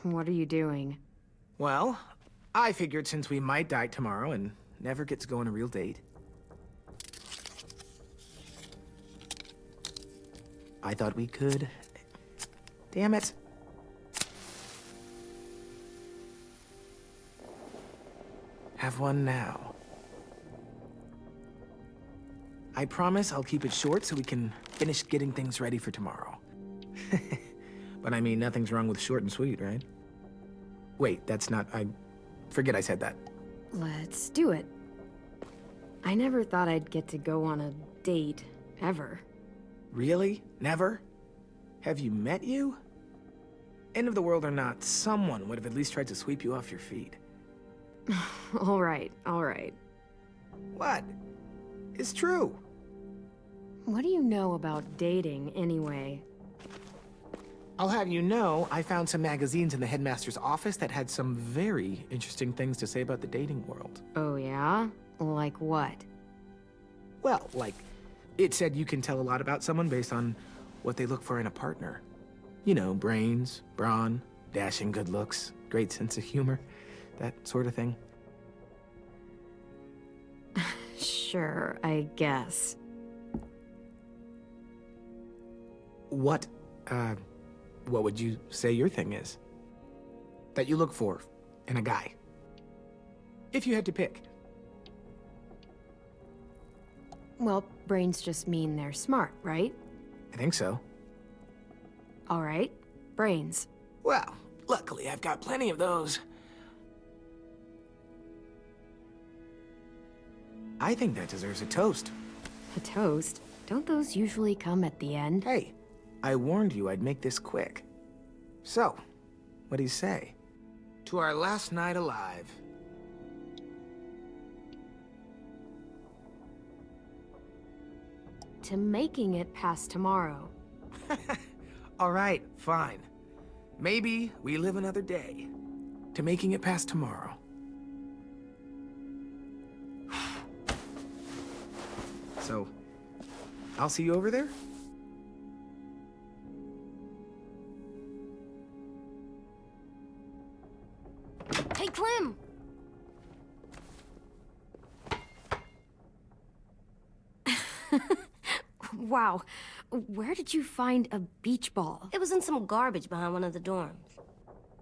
What are you doing? Well, I figured since we might die tomorrow and never get to go on a real date, I thought we could... Damn it. Have one now. I promise I'll keep it short so we can finish getting things ready for tomorrow. But I mean, nothing's wrong with short and sweet, right? Wait, that's not... Forget I said that. Let's do it. I never thought I'd get to go on a date, ever. Really? Never? Have you met you? End of the world or not, someone would have at least tried to sweep you off your feet. All right, all right. What? It's true. What do you know about dating, anyway? I'll have you know, I found some magazines in the headmaster's office that had some very interesting things to say about the dating world. Oh, yeah? Like what? Well, like, it said you can tell a lot about someone based on what they look for in a partner. You know, brains, brawn, dashing good looks, great sense of humor, that sort of thing. Sure, I guess. What would you say your thing is? That you look for in a guy? If you had to pick. Well, brains just mean they're smart, right? I think so. All right, brains. Well, luckily I've got plenty of those. I think that deserves a toast. A toast? Don't those usually come at the end? Hey, I warned you I'd make this quick. So, what do you say? To our last night alive. To making it past tomorrow. All right, fine. Maybe we live another day. To making it past tomorrow. So, I'll see you over there? Hey, Clem! Wow, Where did you find a beach ball? It was in some garbage behind one of the dorms.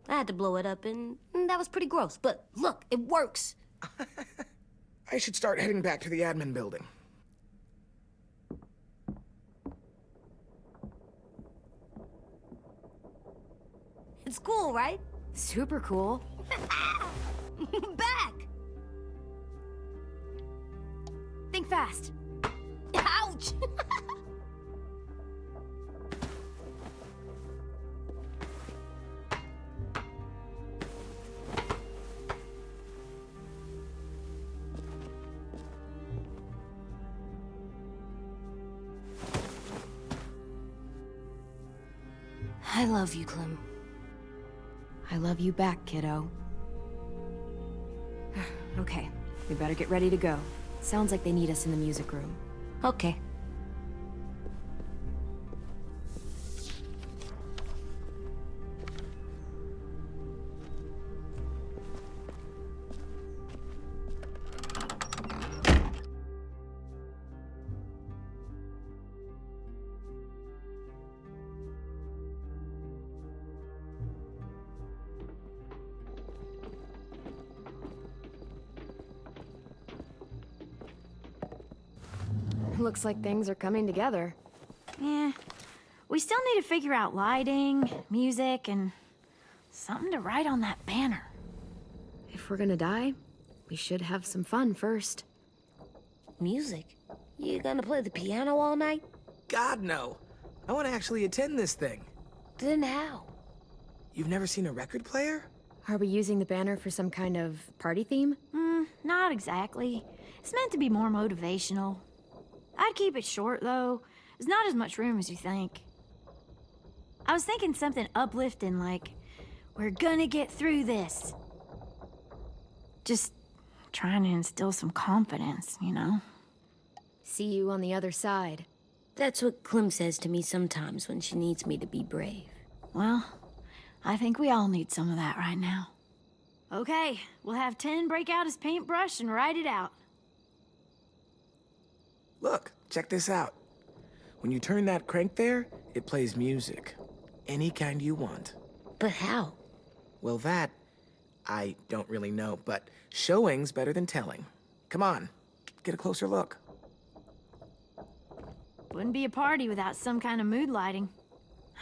I had to blow it up, and that was pretty gross. But look, it works. I should start heading back to the admin building. It's cool, right? Super cool. Back! Think fast. Ouch! I love you, Clem. I love you back, kiddo. Okay, we better get ready to go. Sounds like they need us in the music room. Okay. Looks like things are coming together. Yeah. We still need to figure out lighting, music, and something to write on that banner. If we're gonna die, we should have some fun first. Music? You gonna play the piano all night? God, no. I want to actually attend this thing. Then how? You've never seen a record player? Are we using the banner for some kind of party theme? Not exactly. It's meant to be more motivational. I'd keep it short, though. There's not as much room as you think. I was thinking something uplifting like, we're gonna get through this. Just trying to instill some confidence, you know? See you on the other side. That's what Clem says to me sometimes when she needs me to be brave. Well, I think we all need some of that right now. Okay, we'll have 10 break out his paintbrush and write it out. Look, check this out. When you turn that crank there, it plays music. Any kind you want. But how? Well, that, I don't really know, but showing's better than telling. Come on, get a closer look. Wouldn't be a party without some kind of mood lighting.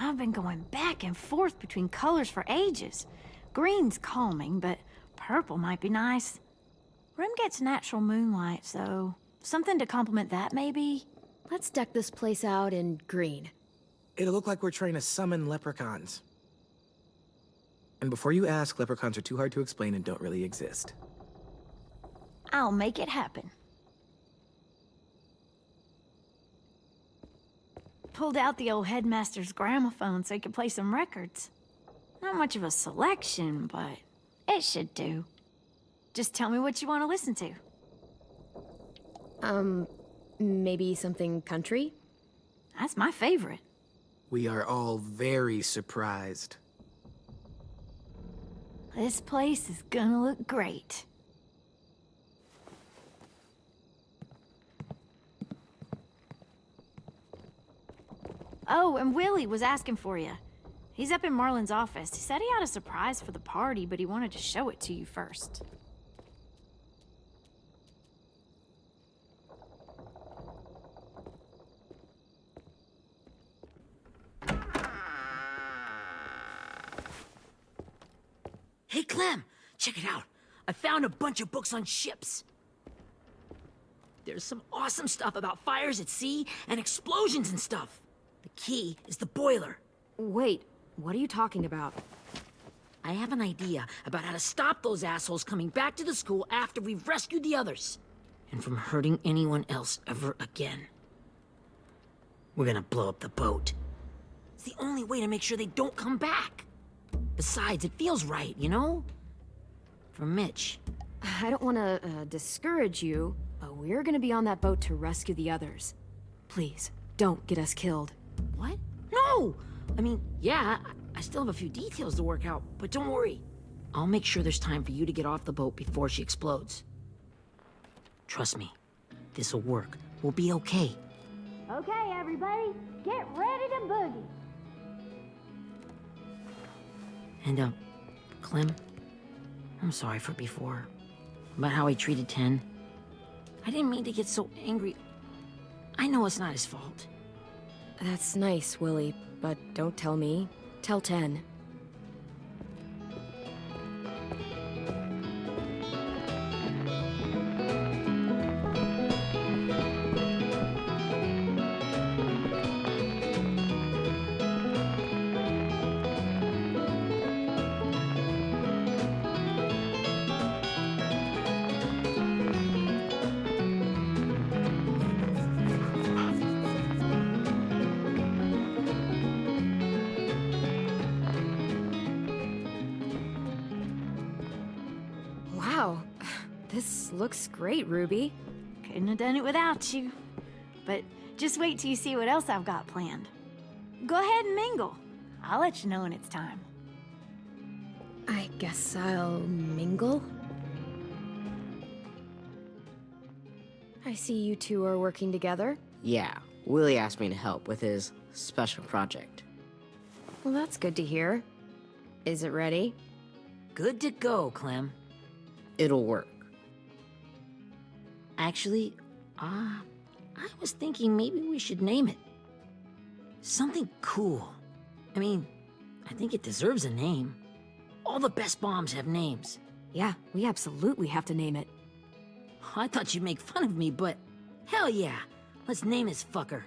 I've been going back and forth between colors for ages. Green's calming, but purple might be nice. Room gets natural moonlight, so something to complement that, maybe? Let's deck this place out in green. It'll look like we're trying to summon leprechauns. And before you ask, leprechauns are too hard to explain and don't really exist. I'll make it happen. Pulled out the old headmaster's gramophone so he could play some records. Not much of a selection, but it should do. Just tell me what you want to listen to. Maybe something country? That's my favorite. We are all very surprised. This place is gonna look great. Oh, and Willie was asking for you. He's up in Marlin's office. He said he had a surprise for the party, but he wanted to show it to you first. Hey, Clem, check it out. I found a bunch of books on ships. There's some awesome stuff about fires at sea and explosions and stuff. The key is the boiler. Wait, what are you talking about? I have an idea about how to stop those assholes coming back to the school after we've rescued the others. And from hurting anyone else ever again. We're gonna blow up the boat. It's the only way to make sure they don't come back. Besides, it feels right, you know? For Mitch. I don't want to discourage you, but we're gonna be on that boat to rescue the others. Please, don't get us killed. What? No! I mean, yeah, I still have a few details to work out, but don't worry. I'll make sure there's time for you to get off the boat before she explodes. Trust me, this'll work. We'll be okay. Okay, everybody, get ready to boogie. And, Clem, I'm sorry for before. About how he treated Ten. I didn't mean to get so angry. I know it's not his fault. That's nice, Willie, but don't tell me. Tell 10. Wow, this looks great, Ruby. Couldn't have done it without you. But just wait till you see what else I've got planned. Go ahead and mingle. I'll let you know when it's time. I guess I'll mingle? I see you two are working together. Yeah, Willie asked me to help with his special project. Well, that's good to hear. Is it ready? Good to go, Clem. It'll work. Actually, I was thinking maybe we should name it. Something cool. I mean, I think it deserves a name. All the best bombs have names. Yeah, we absolutely have to name it. I thought you'd make fun of me, but hell yeah. Let's name this fucker.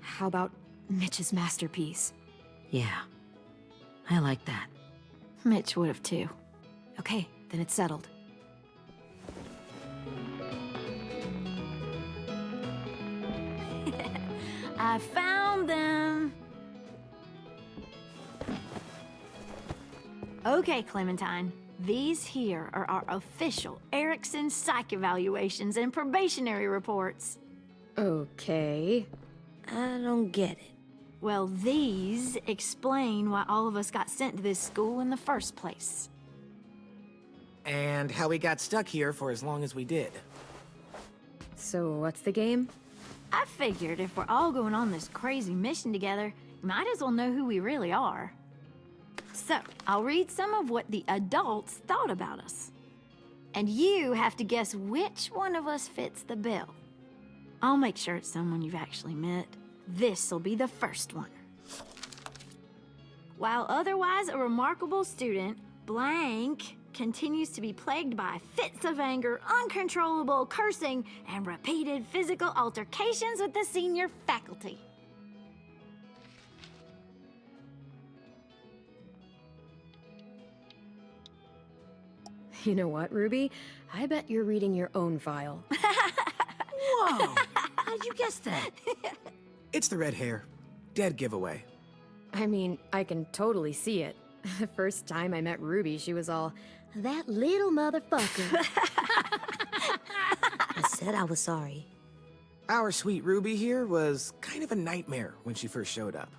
How about Mitch's masterpiece? Yeah, I like that. Mitch would have too. Okay, then it's settled. I found them. Okay, Clementine. These here are our official Erickson psych evaluations and probationary reports. Okay. I don't get it. Well, these explain why all of us got sent to this school in the first place. And how we got stuck here for as long as we did. So what's the game? I figured if we're all going on this crazy mission together, you might as well know who we really are. So, I'll read some of what the adults thought about us. And you have to guess which one of us fits the bill. I'll make sure it's someone you've actually met. This'll be the first one. While otherwise a remarkable student, blank continues to be plagued by fits of anger, uncontrollable cursing, and repeated physical altercations with the senior faculty. You know what, Ruby? I bet you're reading your own file. Whoa! How'd you guess that? It's the red hair. Dead giveaway. I mean, I can totally see it. The first time I met Ruby, she was all, "That little motherfucker." I said I was sorry. Our sweet Ruby here was kind of a nightmare when she first showed up.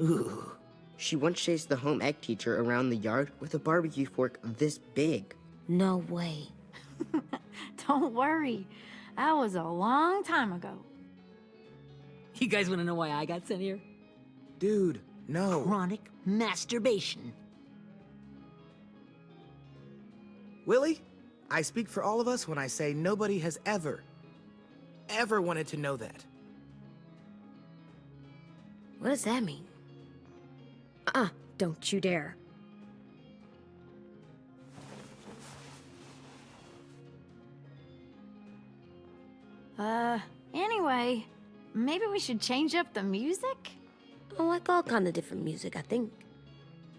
Ooh. She once chased the home ec teacher around the yard with a barbecue fork this big. No way. Don't worry, that was a long time ago. You guys want to know why I got sent here? Dude, no. Chronic masturbation. Willie, I speak for all of us when I say nobody has ever wanted to know that. What does that mean? Don't you dare. Anyway, maybe we should change up the music? I like all kind of different music, I think.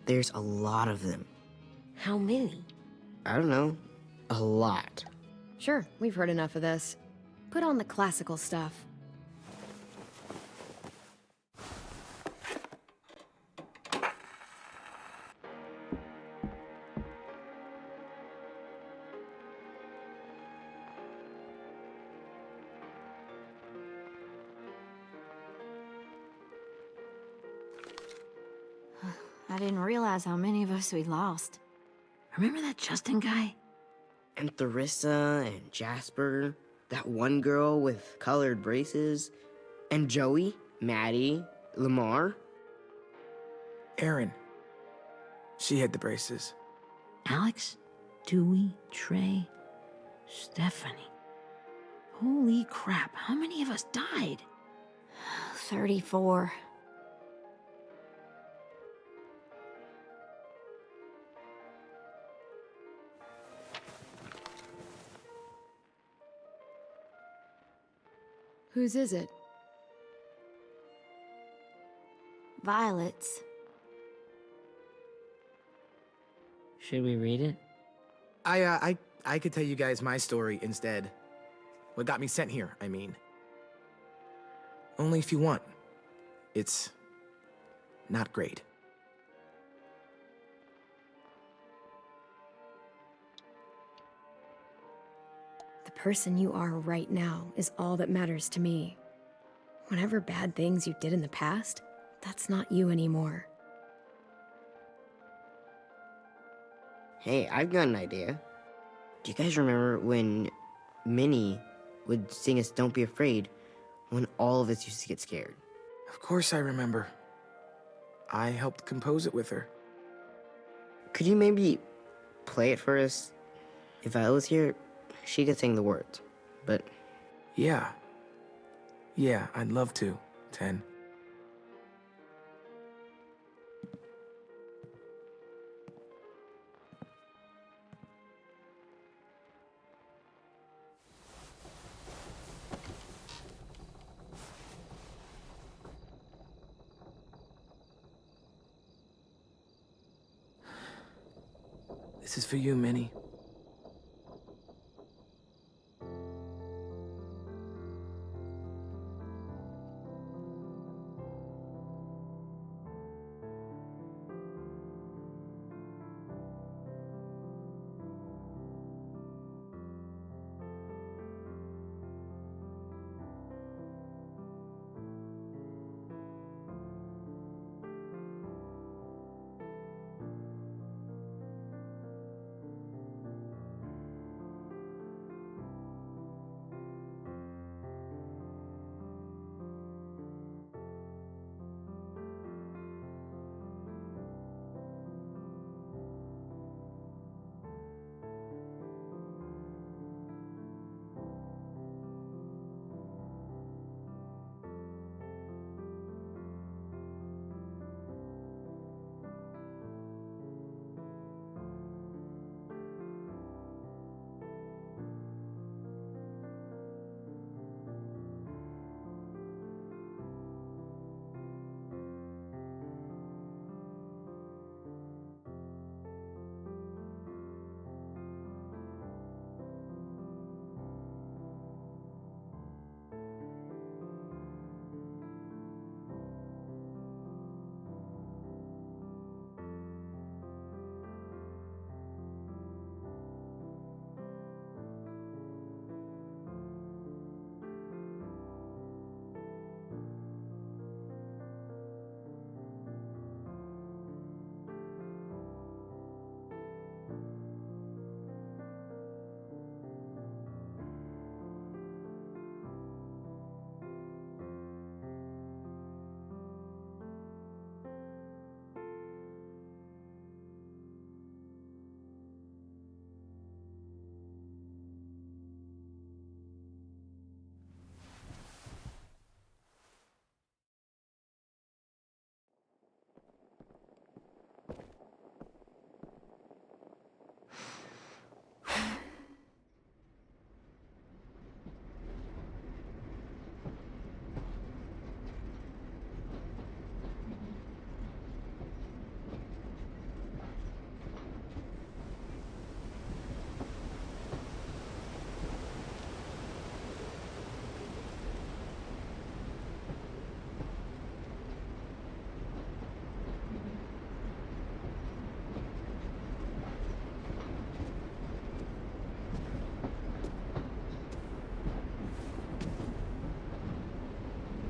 There's a lot of them. How many? I don't know. A lot. Sure, we've heard enough of this. Put on the classical stuff. I didn't realize how many of us we lost. Remember that Justin guy? And Theresa and Jasper, that one girl with colored braces, and Joey, Maddie, Lamar. Erin. She had the braces. Alex, Dewey, Trey, Stephanie. Holy crap, how many of us died? 34. Whose is it? Violet's. Should we read it? I could tell you guys my story instead. What got me sent here, I mean. Only if you want. It's not great. The person you are right now is all that matters to me. Whatever bad things you did in the past, that's not you anymore. Hey, I've got an idea. Do you guys remember when Minnie would sing us Don't Be Afraid when all of us used to get scared? Of course I remember. I helped compose it with her. Could you maybe play it for us? If I was here, she could sing the words, but... Yeah. Yeah, I'd love to, Ten. This is for you, Minnie.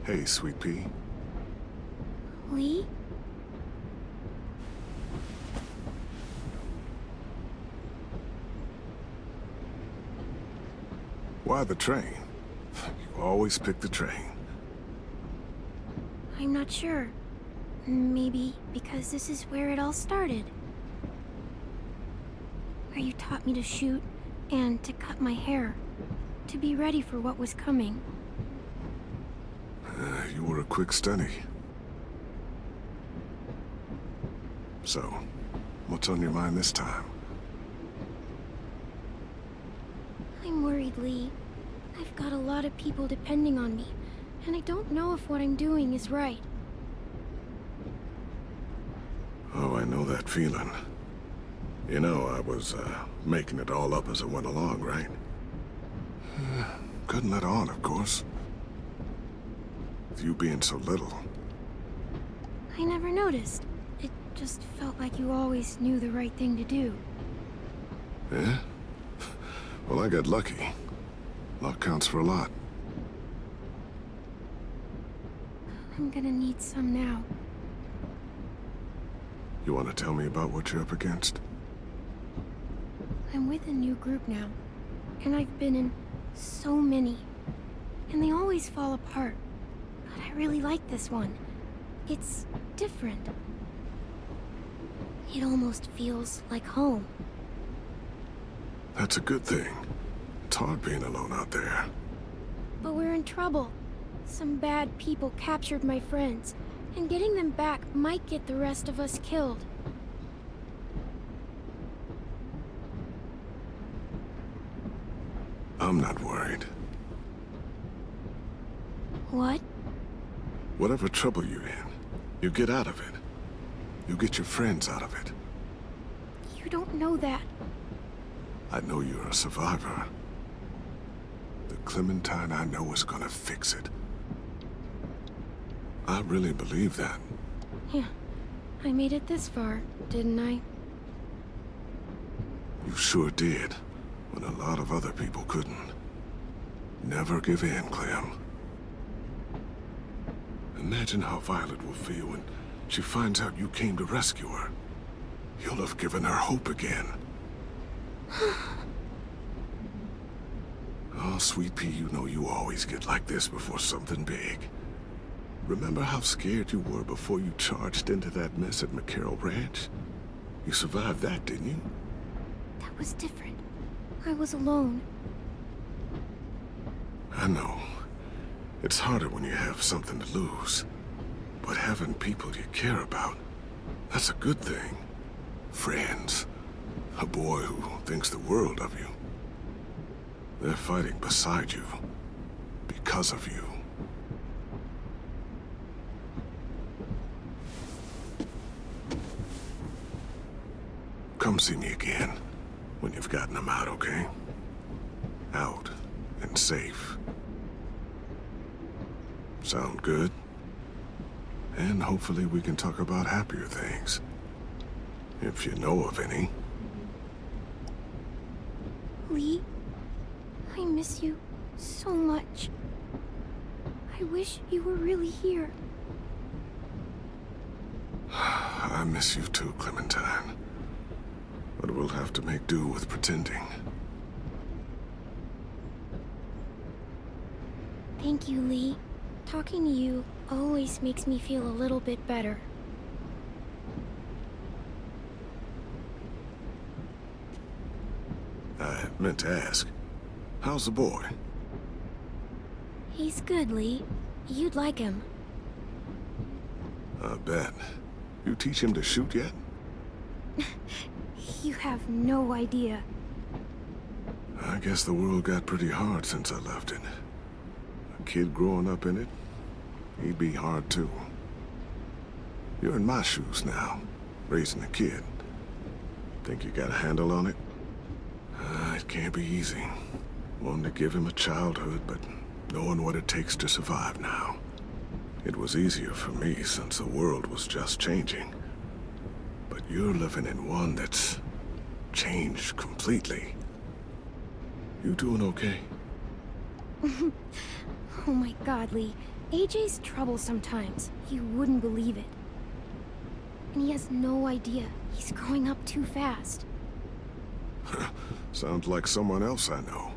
Hey, Sweet Pea. Lee? why the train? You always pick the train. I'm not sure. Maybe because this is where it all started. Where you taught me to shoot and to cut my hair. To be ready for what was coming. You were a quick study. So, what's on your mind this time? I'm worried, Lee. I've got a lot of people depending on me, and I don't know if what I'm doing is right. Oh, I know that feeling. You know, I was, making it all up as I went along, right? Couldn't let on, of course. With you being so little. I never noticed. It just felt like you always knew the right thing to do. Yeah? Well, I got lucky. Luck counts for a lot. I'm gonna need some now. You want to tell me about what you're up against? I'm with a new group now, and I've been in so many, and they always fall apart. But I really like this one. It's different. It almost feels like home. That's a good thing. It's hard being alone out there. But we're in trouble. Some bad people captured my friends, and getting them back might get the rest of us killed. I'm not worried. What? Whatever trouble you're in, you get out of it. You get your friends out of it. You don't know that. I know you're a survivor. The Clementine I know is gonna fix it. I really believe that. Yeah, I made it this far, didn't I? You sure did, when a lot of other people couldn't. Never give in, Clem. Imagine how Violet will feel when she finds out you came to rescue her. You'll have given her hope again. Oh, Sweet Pea, you know you always get like this before something big. Remember how scared you were before you charged into that mess at McCarroll Ranch? You survived that, didn't you? That was different. I was alone. I know. It's harder when you have something to lose. But having people you care about, that's a good thing. Friends. A boy who thinks the world of you. They're fighting beside you. Because of you. Come see me again. When you've gotten them out, okay? Out and safe. Sound good? And hopefully we can talk about happier things. If you know of any. Lee, I miss you so much. I wish you were really here. I miss you too, Clementine. But we'll have to make do with pretending. Thank you, Lee. Talking to you always makes me feel a little bit better. I meant to ask, how's the boy? He's good, Lee. You'd like him. I bet. You teach him to shoot yet? You have no idea. I guess the world got pretty hard since I left it. A kid growing up in it, he'd be hard too. You're in my shoes now, raising a kid. Think you got a handle on it? It can't be easy. Wanting to give him a childhood, but knowing what it takes to survive now. It was easier for me since the world was just changing. But you're living in one that's changed completely. You doing okay? Oh my God, Lee. AJ's trouble sometimes. You wouldn't believe it. And he has no idea. He's growing up too fast. Sounds like someone else I know.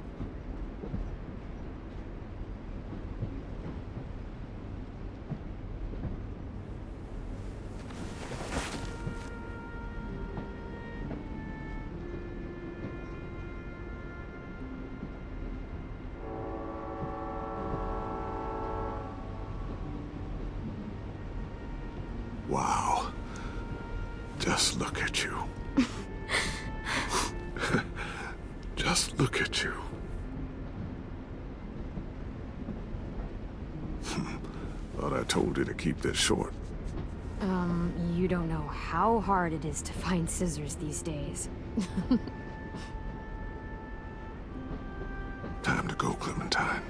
Just look at you. Just look at you. Thought I told you to keep this short. You don't know how hard it is to find scissors these days. Time to go, Clementine.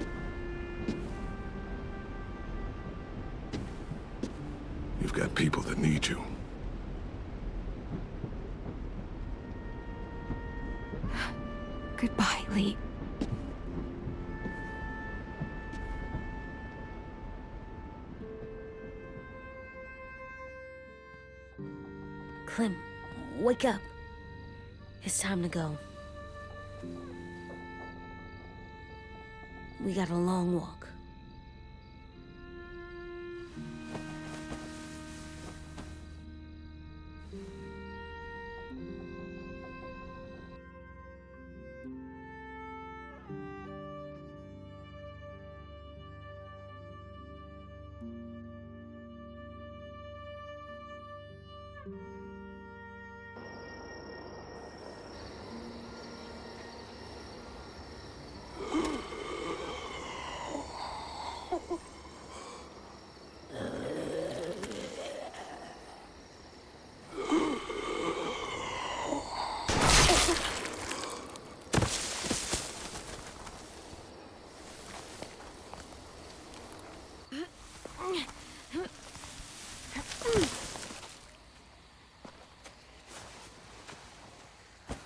You've got people that need you. Goodbye, Lee. Clem, wake up. It's time to go. We got a long walk.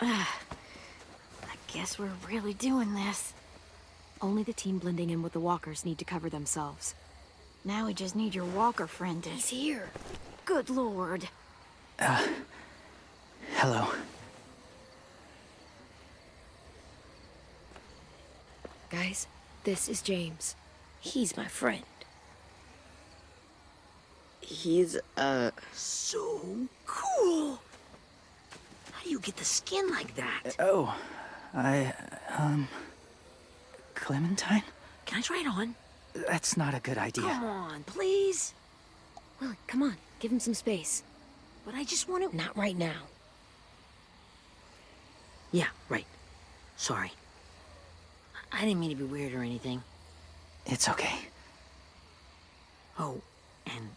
I guess we're really doing this. Only the team blending in with the walkers need to cover themselves. Now we just need your walker friend to... He's here. Good lord. Hello. Guys, this is James. He's my friend. He's, So cool. How do you get the skin like that? Oh, Clementine? Can I try it on? That's not a good idea. Come on, please. Willie, come on, give him some space. But I just want to... Not right now. Yeah, right. Sorry. I didn't mean to be weird or anything. It's okay. Oh, and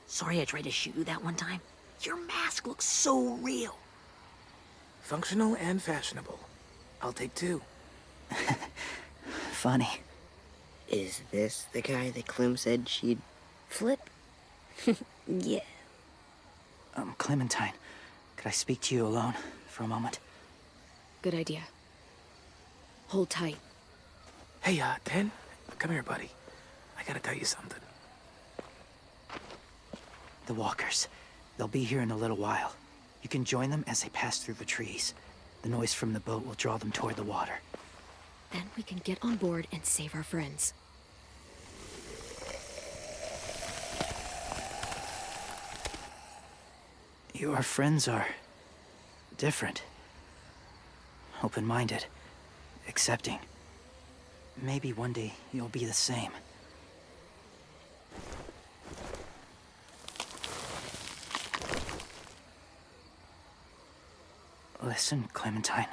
sorry I tried to shoot you that one time. Your mask looks so real. Functional and fashionable. I'll take two. Funny. is this the guy that Clem said she'd... Flip? Yeah. Clementine, could I speak to you alone for a moment? Good idea. Hold tight. Hey, Ten, come here, buddy. I gotta tell you something. The walkers. They'll be here in a little while. You can join them as they pass through the trees. The noise from the boat will draw them toward the water. Then we can get on board and save our friends. Your friends are... different. Open-minded. Accepting. Maybe one day you'll be the same. Listen, Clementine.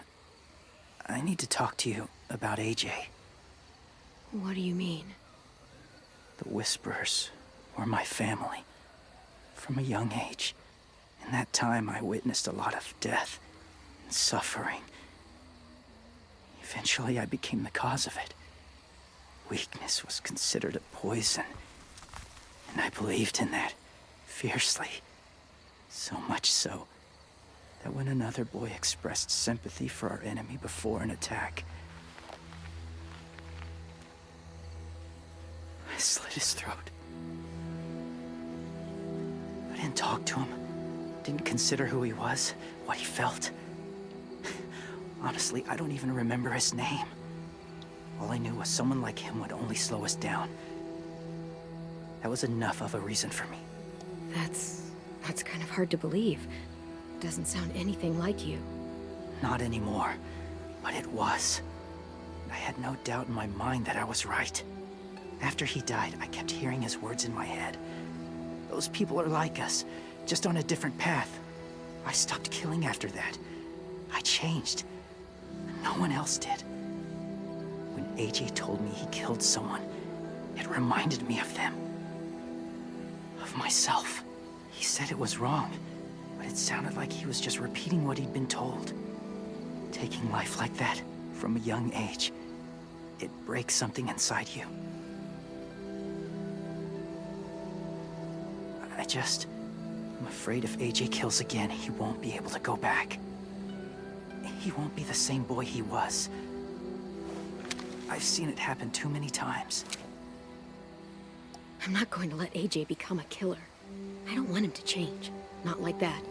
I need to talk to you about AJ. What do you mean? The Whisperers were my family. From a young age. In that time, I witnessed a lot of death and suffering. Eventually, I became the cause of it. Weakness was considered a poison. And I believed in that, fiercely. So much so, that when another boy expressed sympathy for our enemy before an attack, I slit his throat. I didn't talk to him. Didn't consider who he was, what he felt. Honestly, I don't even remember his name. All I knew was someone like him would only slow us down. That was enough of a reason for me. That's kind of hard to believe. Doesn't sound anything like you. Not anymore, but it was. I had no doubt in my mind that I was right. After he died, I kept hearing his words in my head. Those people are like us, just on a different path. I stopped killing after that. I changed. No one else did. When AJ told me he killed someone, it reminded me of them. Of myself. He said it was wrong, but it sounded like he was just repeating what he'd been told. Taking life like that, from a young age, it breaks something inside you. I'm afraid if AJ kills again, he won't be able to go back. He won't be the same boy he was. I've seen it happen too many times. I'm not going to let AJ become a killer. I don't want him to change. Not like that.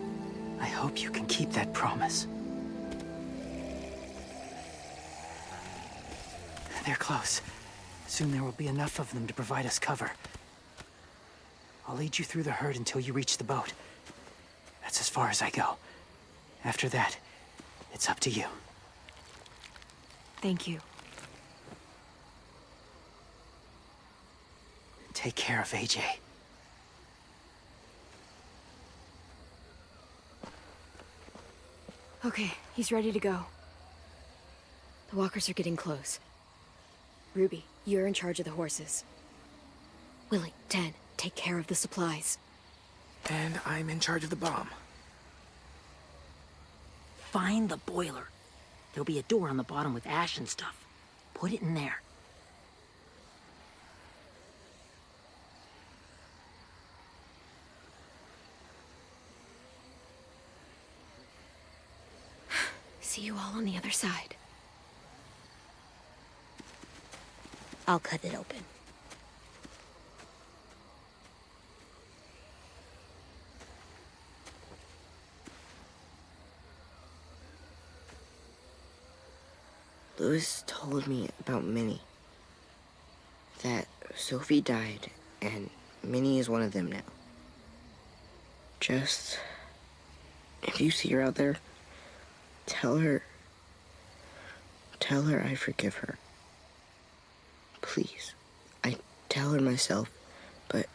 I hope you can keep that promise. They're close. Soon there will be enough of them to provide us cover. I'll lead you through the herd until you reach the boat. That's as far as I go. After that, it's up to you. Thank you. Take care of AJ. Okay, he's ready to go. The walkers are getting close. Ruby, you're in charge of the horses. Willie, Dan, take care of the supplies. And I'm in charge of the bomb. Find the boiler. There'll be a door on the bottom with ash and stuff. Put it in there. See you all on the other side. I'll cut it open. Louis told me about Minnie. That Sophie died, and Minnie is one of them now. Just... if you see her out there, tell her I forgive her. Please. I tell her myself, but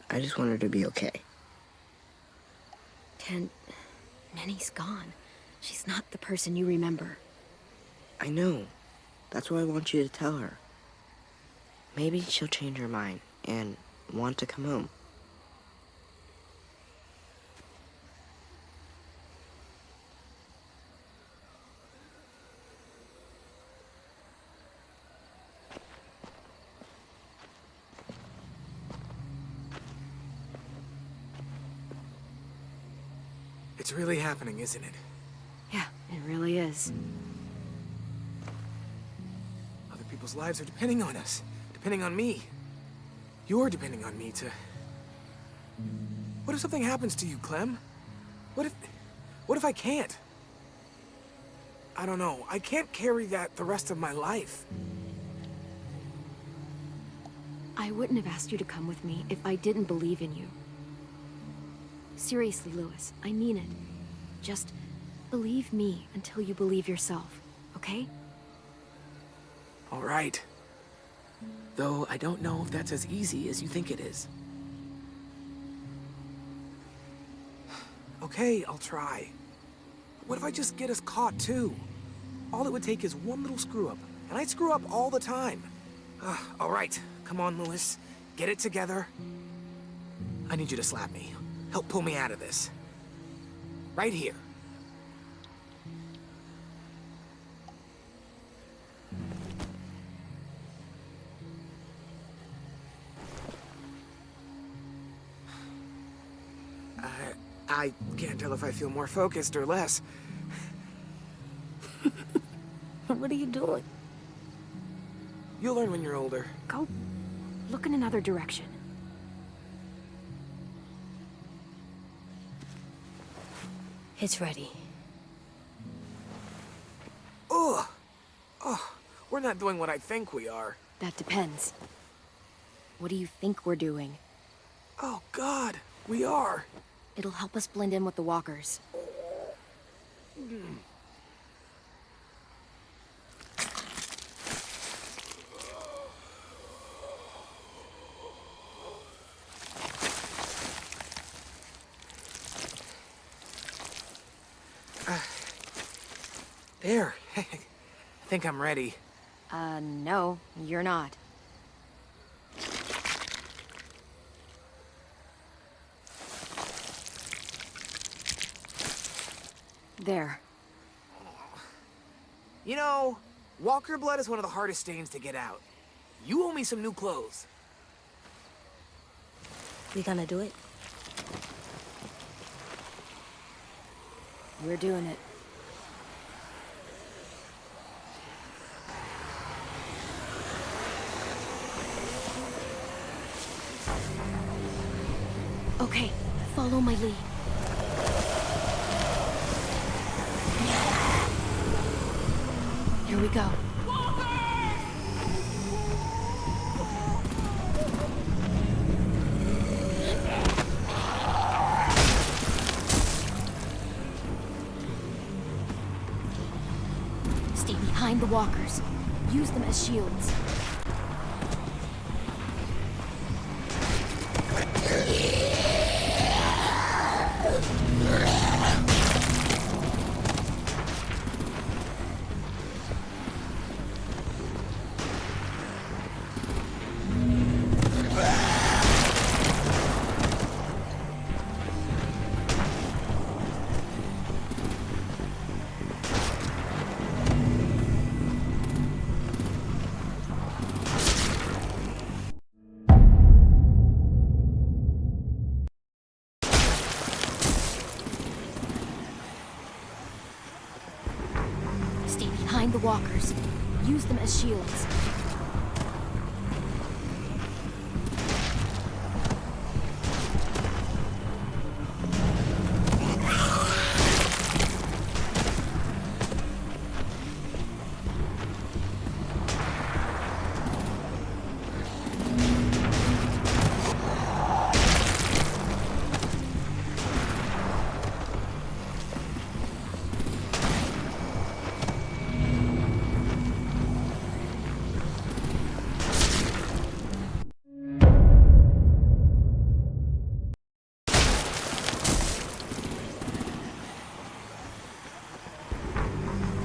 I just want her to be okay. Ken, Minnie's gone. She's not the person you remember. I know. That's why I want you to tell her. Maybe she'll change her mind and want to come home. It's really happening, isn't it? Yeah, it really is. Other people's lives are depending on us. Depending on me. You're depending on me to... What if something happens to you, Clem? What if I can't? I don't know. I can't carry that the rest of my life. I wouldn't have asked you to come with me if I didn't believe in you. Seriously, Louis, I mean it. Just believe me until you believe yourself, okay? All right. Though I don't know if that's as easy as you think it is. Okay, I'll try. What if I just get us caught too? All it would take is one little screw up, and I screw up all the time. All right, come on, Louis. Get it together. I need you to slap me. Help pull me out of this. Right here. I can't tell if I feel more focused or less. What are you doing? You'll learn when you're older. Go look in another direction. It's ready. Ugh! Oh, we're not doing what I think we are. That depends. What do you think we're doing? Oh, God, we are. It'll help us blend in with the walkers. There. I think I'm ready. No, you're not. There. You know, Walker blood is one of the hardest stains to get out. You owe me some new clothes. We gonna do it? We're doing it. Okay, follow my lead. Here we go. Stay behind the walkers. Use them as shields. Stay behind the walkers. Use them as shields.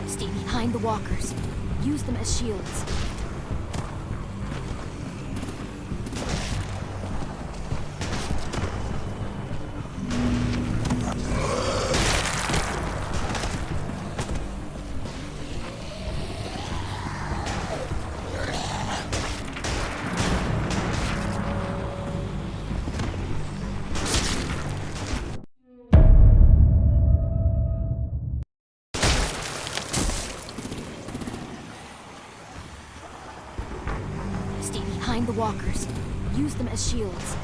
Stay behind the walkers. Use them as shields. Stay behind the walkers. Use them as shields.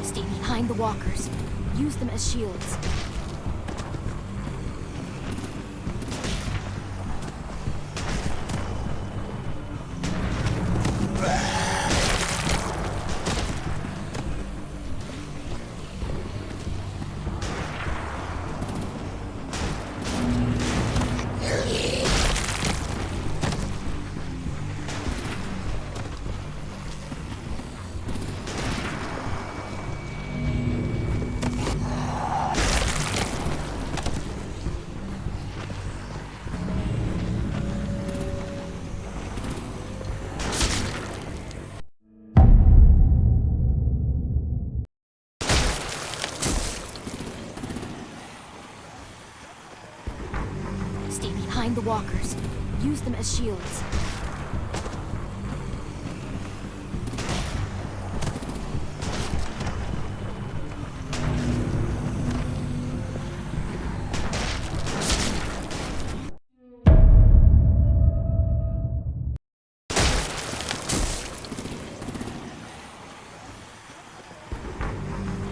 Stay behind the walkers. Use them as shields. Stay behind the walkers. Use them as shields.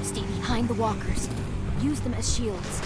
Stay behind the walkers. Use them as shields.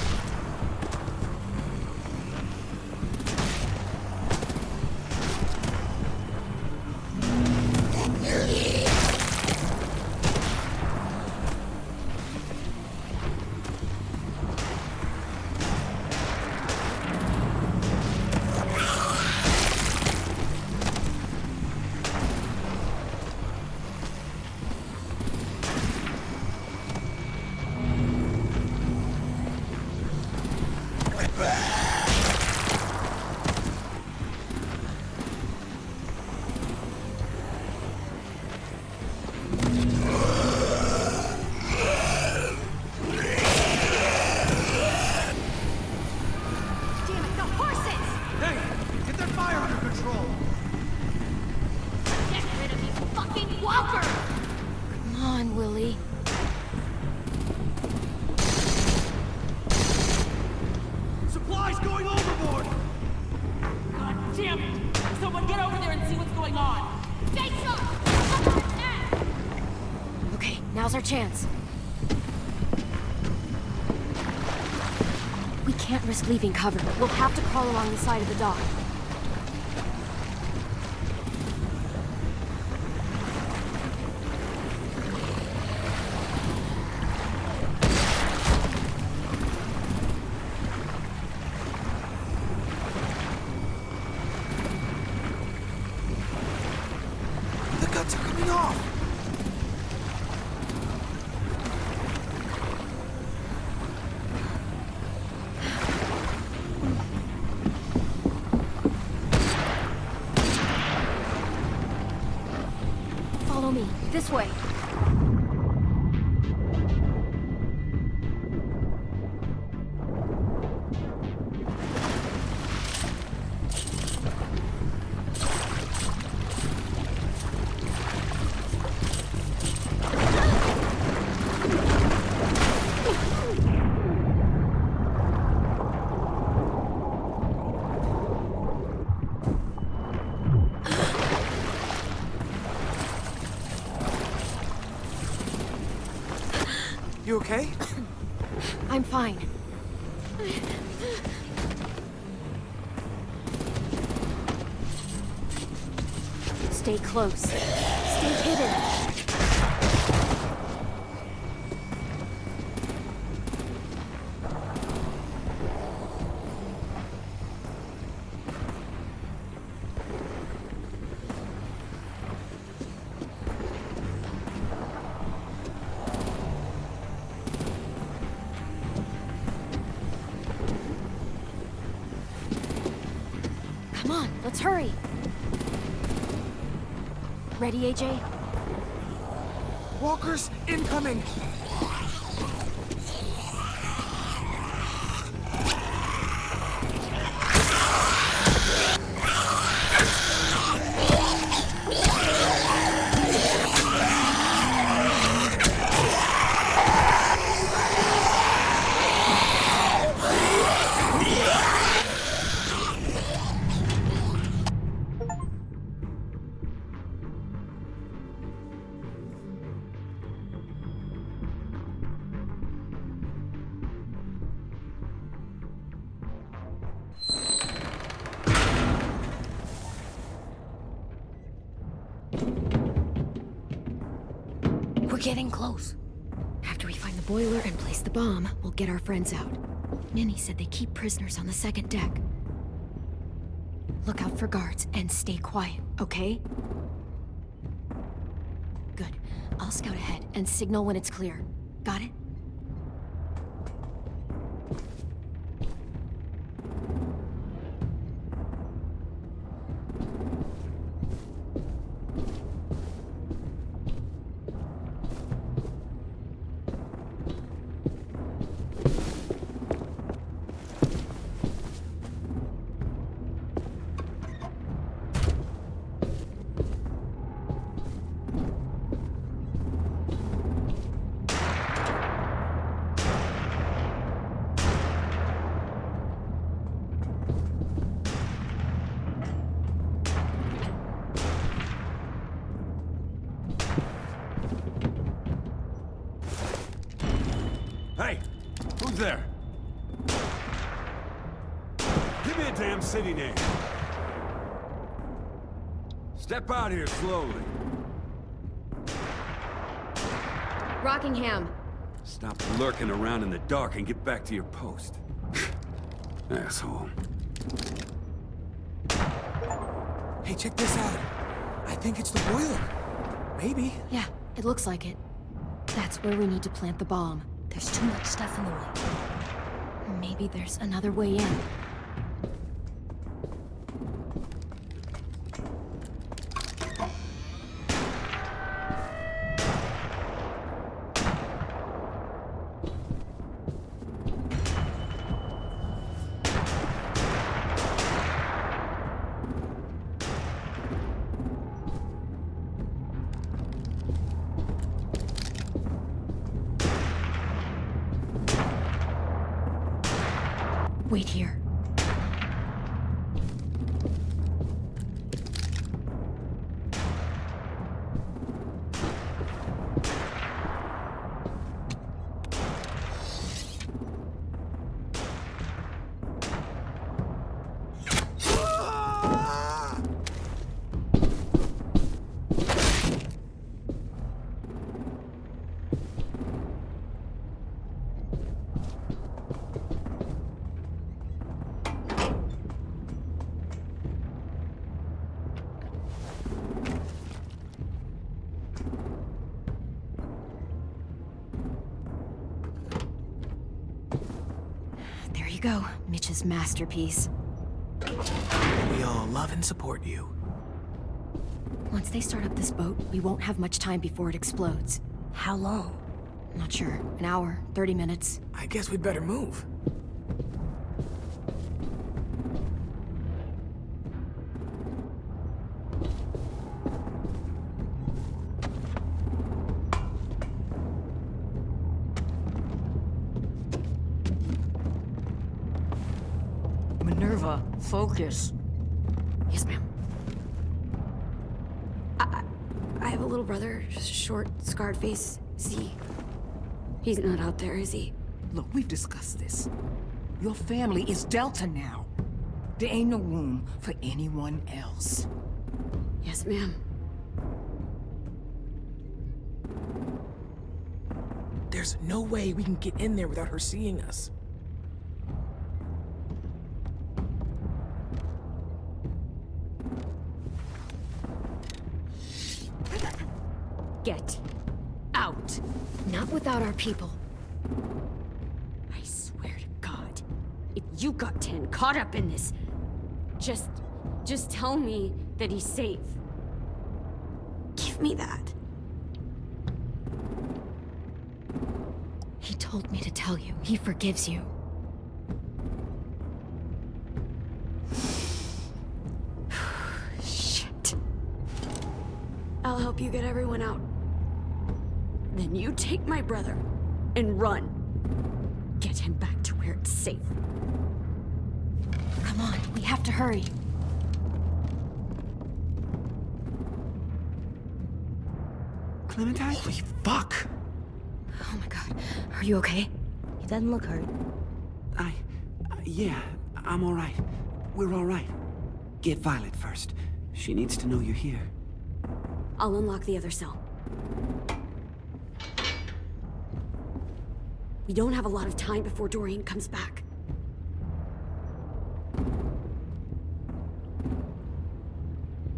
Now's our chance. We can't risk leaving cover. We'll have to crawl along the side of the dock. The guts are coming off! Follow me. This way. You okay? I'm fine. Stay close. Stay hidden. Come on, let's hurry. Ready, AJ? Walkers incoming! We're getting close. After we find the boiler and place the bomb, we'll get our friends out. Minnie said they keep prisoners on the second deck. Look out for guards and stay quiet, okay? Good. I'll scout ahead and signal when it's clear. Got it? Hey, Who's there? Give me a damn city name. Step out here slowly. Rockingham. Stop lurking around in the dark and get back to your post. Asshole. Hey, check this out. I think it's the boiler. Maybe. Yeah, it looks like it. That's where we need to plant the bomb. There's too much stuff in the way. Maybe there's another way in. Wait here. There you go, Mitch's masterpiece. We all love and support you. Once they start up this boat, we won't have much time before it explodes. How long? Not sure. An hour, 30 minutes. I guess we'd better move. Minerva, focus. Yes, ma'am. I have a little brother, short, scarred face. He's not out there, is he? Look, we've discussed this. Your family is Delta now. There ain't no room for anyone else. Yes, ma'am. There's no way we can get in there without her seeing us. Get out. Not without our people. I swear to God, if you got 10 caught up in this, just tell me that he's safe. Give me that. He told me to tell you. He forgives you. Shit. I'll help you get everyone out. Then you take my brother and run. Get him back to where it's safe. Come on, we have to hurry. Clementine? Holy fuck! Oh my god. Are you okay? He doesn't look hurt. Yeah, I'm all right. We're all right. Get Violet first. She needs to know you're here. I'll unlock the other cell. We don't have a lot of time before Dorian comes back.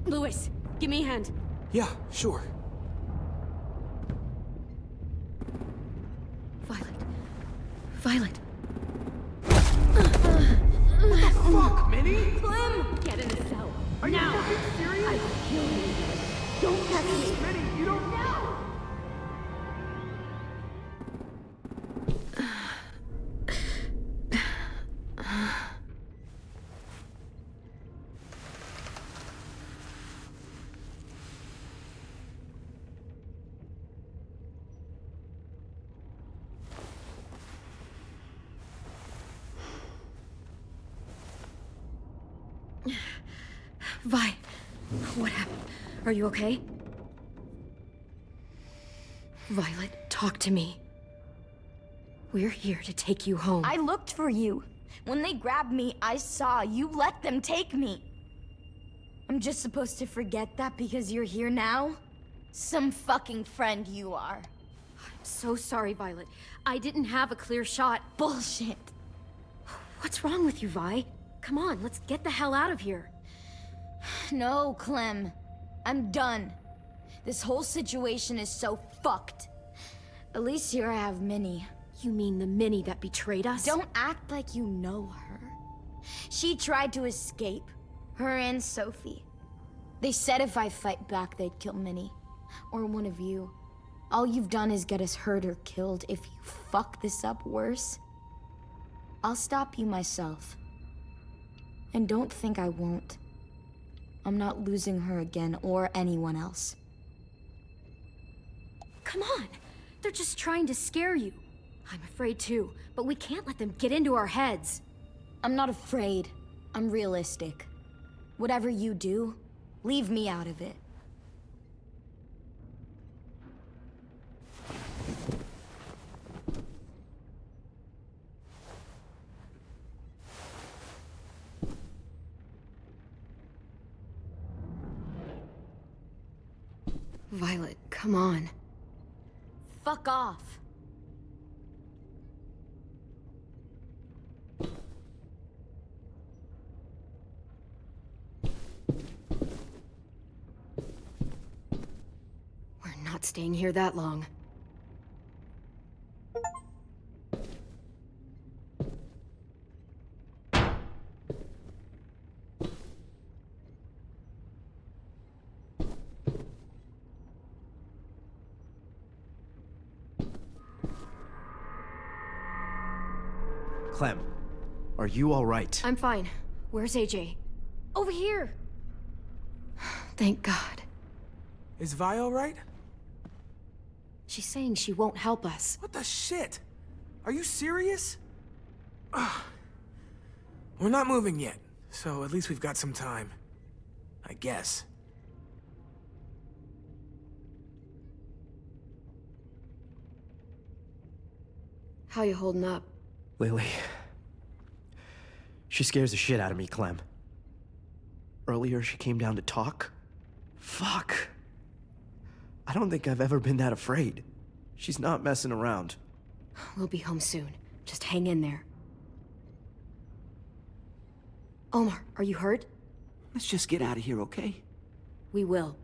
Lewis, give me a hand. Yeah, sure. Violet. Fuck, Minnie! Clem! Get in the cell. Are you fucking serious? I will kill you. Don't touch me. Minnie, you don't know! Vi, what happened? Are you okay? Violet, talk to me. We're here to take you home. I looked for you. When they grabbed me, I saw you let them take me. I'm just supposed to forget that because you're here now? Some fucking friend you are. I'm so sorry, Violet. I didn't have a clear shot. Bullshit. What's wrong with you, Vi? Come on, let's get the hell out of here. No, Clem. I'm done. This whole situation is so fucked. At least here I have Minnie. You mean the Minnie that betrayed us? Don't act like you know her. She tried to escape. Her and Sophie. They said if I fight back, they'd kill Minnie. Or one of you. All you've done is get us hurt or killed. If you fuck this up worse, I'll stop you myself. And don't think I won't. I'm not losing her again or anyone else. Come on! They're just trying to scare you. I'm afraid too, but we can't let them get into our heads. I'm not afraid. I'm realistic. Whatever you do, leave me out of it. Violet, come on. Fuck off. We're not staying here that long. Clem, are you all right? I'm fine. Where's AJ? Over here! Thank God. Is Vi all right? She's saying she won't help us. What the shit? Are you serious? Ugh. We're not moving yet, so at least we've got some time. I guess. How you holding up? Lily. She scares the shit out of me, Clem. Earlier, she came down to talk. Fuck. I don't think I've ever been that afraid. She's not messing around. We'll be home soon. Just hang in there. Omar, are you hurt? Let's just get out of here, okay? We will.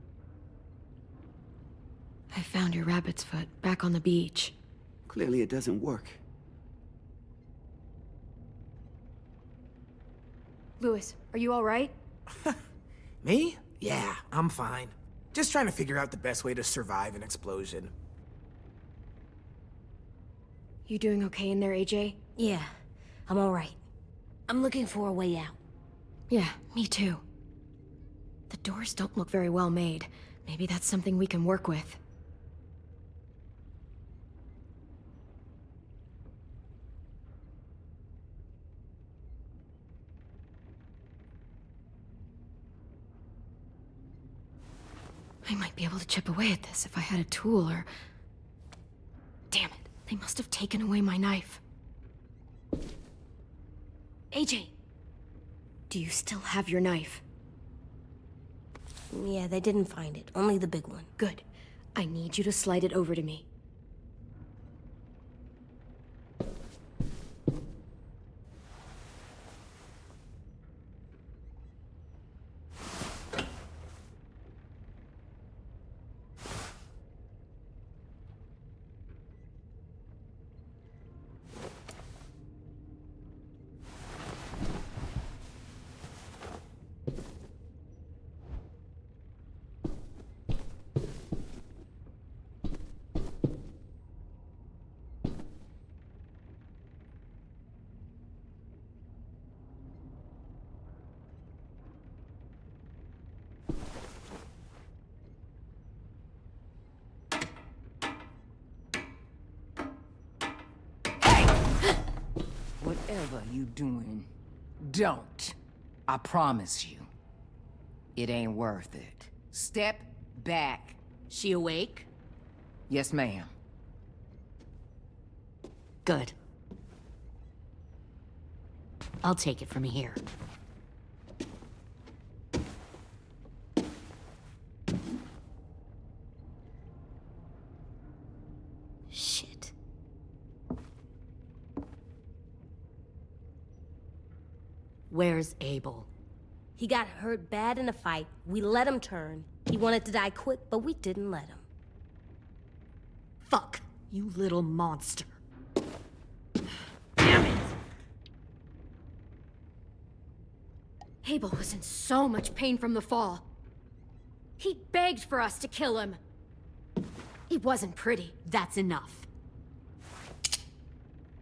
I found your rabbit's foot back on the beach. Clearly it doesn't work. Lewis, are you all right? Me? Yeah, I'm fine. Just trying to figure out the best way to survive an explosion. You doing okay in there, AJ? Yeah, I'm all right. I'm looking for a way out. Yeah, me too. The doors don't look very well made. Maybe that's something we can work with. I might be able to chip away at this if I had a tool or... Damn it, they must have taken away my knife. AJ! Do you still have your knife? Yeah, they didn't find it. Only the big one. Good. I need you to slide it over to me. Whatever you doing, don't. I promise you. It ain't worth it. Step back. She awake? Yes, ma'am. Good. I'll take it from here. Shit. Where's Abel? He got hurt bad in a fight. We let him turn. He wanted to die quick, but we didn't let him. Fuck, you little monster. Damn it! Abel was in so much pain from the fall. He begged for us to kill him. It wasn't pretty. That's enough.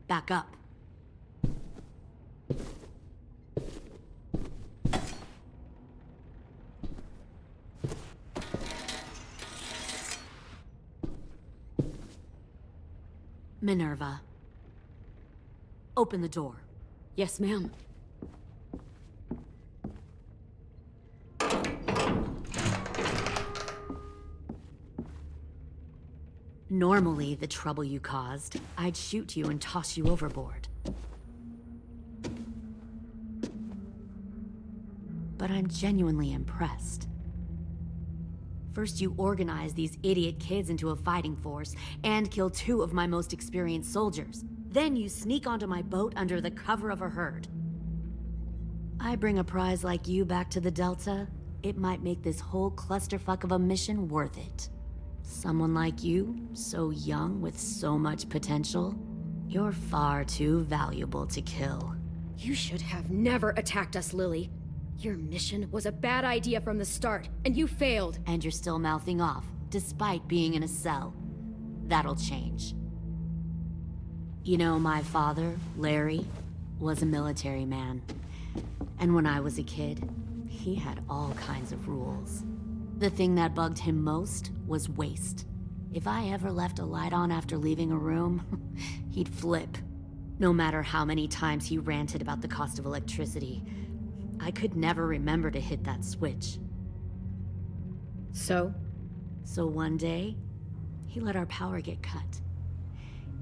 Back up. Minerva. Open the door. Yes, ma'am. Normally, the trouble you caused, I'd shoot you and toss you overboard. But I'm genuinely impressed. First, you organize these idiot kids into a fighting force and kill 2 of my most experienced soldiers. Then you sneak onto my boat under the cover of a herd. I bring a prize like you back to the Delta, it might make this whole clusterfuck of a mission worth it. Someone like you, so young with so much potential, you're far too valuable to kill. You should have never attacked us, Lily. Your mission was a bad idea from the start, and you failed. And you're still mouthing off, despite being in a cell. That'll change. You know, my father, Larry, was a military man. And when I was a kid, he had all kinds of rules. The thing that bugged him most was waste. If I ever left a light on after leaving a room, he'd flip. No matter how many times he ranted about the cost of electricity, I could never remember to hit that switch. So one day, he let our power get cut.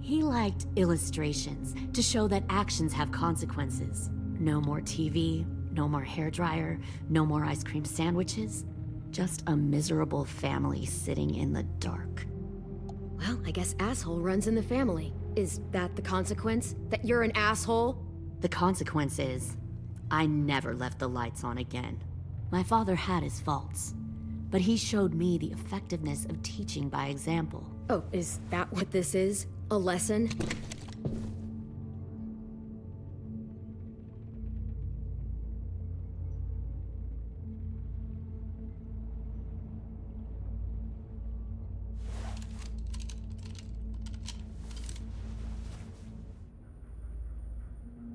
He liked illustrations to show that actions have consequences. No more TV, no more hairdryer, no more ice cream sandwiches. Just a miserable family sitting in the dark. Well, I guess asshole runs in the family. Is that the consequence? That you're an asshole? The consequence is, I never left the lights on again. My father had his faults, but he showed me the effectiveness of teaching by example. Oh, is that what this is? A lesson?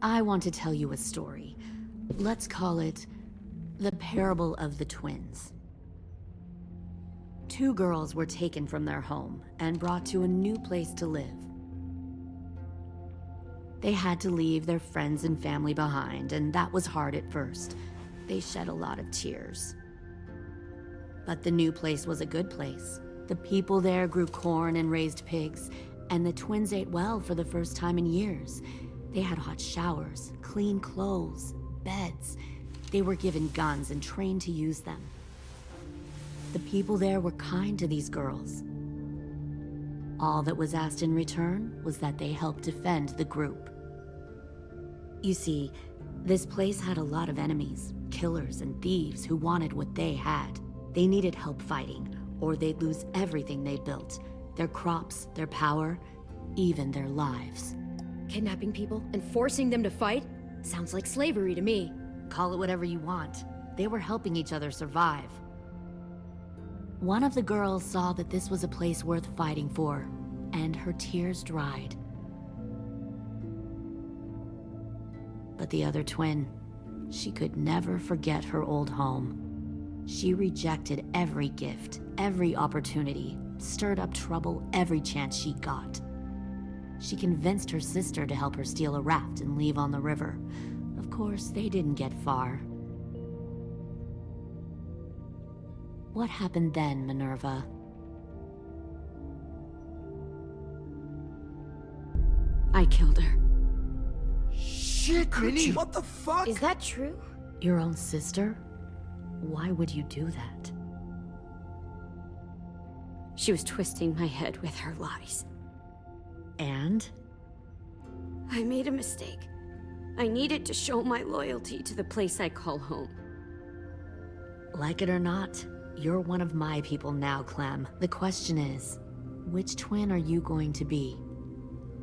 I want to tell you a story. Let's call it the parable of the twins. 2 girls were taken from their home and brought to a new place to live. They had to leave their friends and family behind, and that was hard at first. They shed a lot of tears. But the new place was a good place. The people there grew corn and raised pigs, and the twins ate well for the first time in years. They had hot showers, clean clothes, beds. They were given guns and trained to use them. The people there were kind to these girls. All that was asked in return was that they help defend the group. You see, this place had a lot of enemies, killers and thieves who wanted what they had. They needed help fighting, or they'd lose everything they built. Their crops, their power, even their lives. Kidnapping people and forcing them to fight? Sounds like slavery to me. Call it whatever you want. They were helping each other survive. One of the girls saw that this was a place worth fighting for, and her tears dried. But the other twin, she could never forget her old home. She rejected every gift, every opportunity, stirred up trouble every chance she got. She convinced her sister to help her steal a raft and leave on the river. Of course, they didn't get far. What happened then, Minerva? I killed her. Shh. shit, Minnie! What the fuck? Is that true? Your own sister? Why would you do that? She was twisting my head with her lies. And? I made a mistake. I needed to show my loyalty to the place I call home. Like it or not, you're one of my people now, Clem. The question is, which twin are you going to be?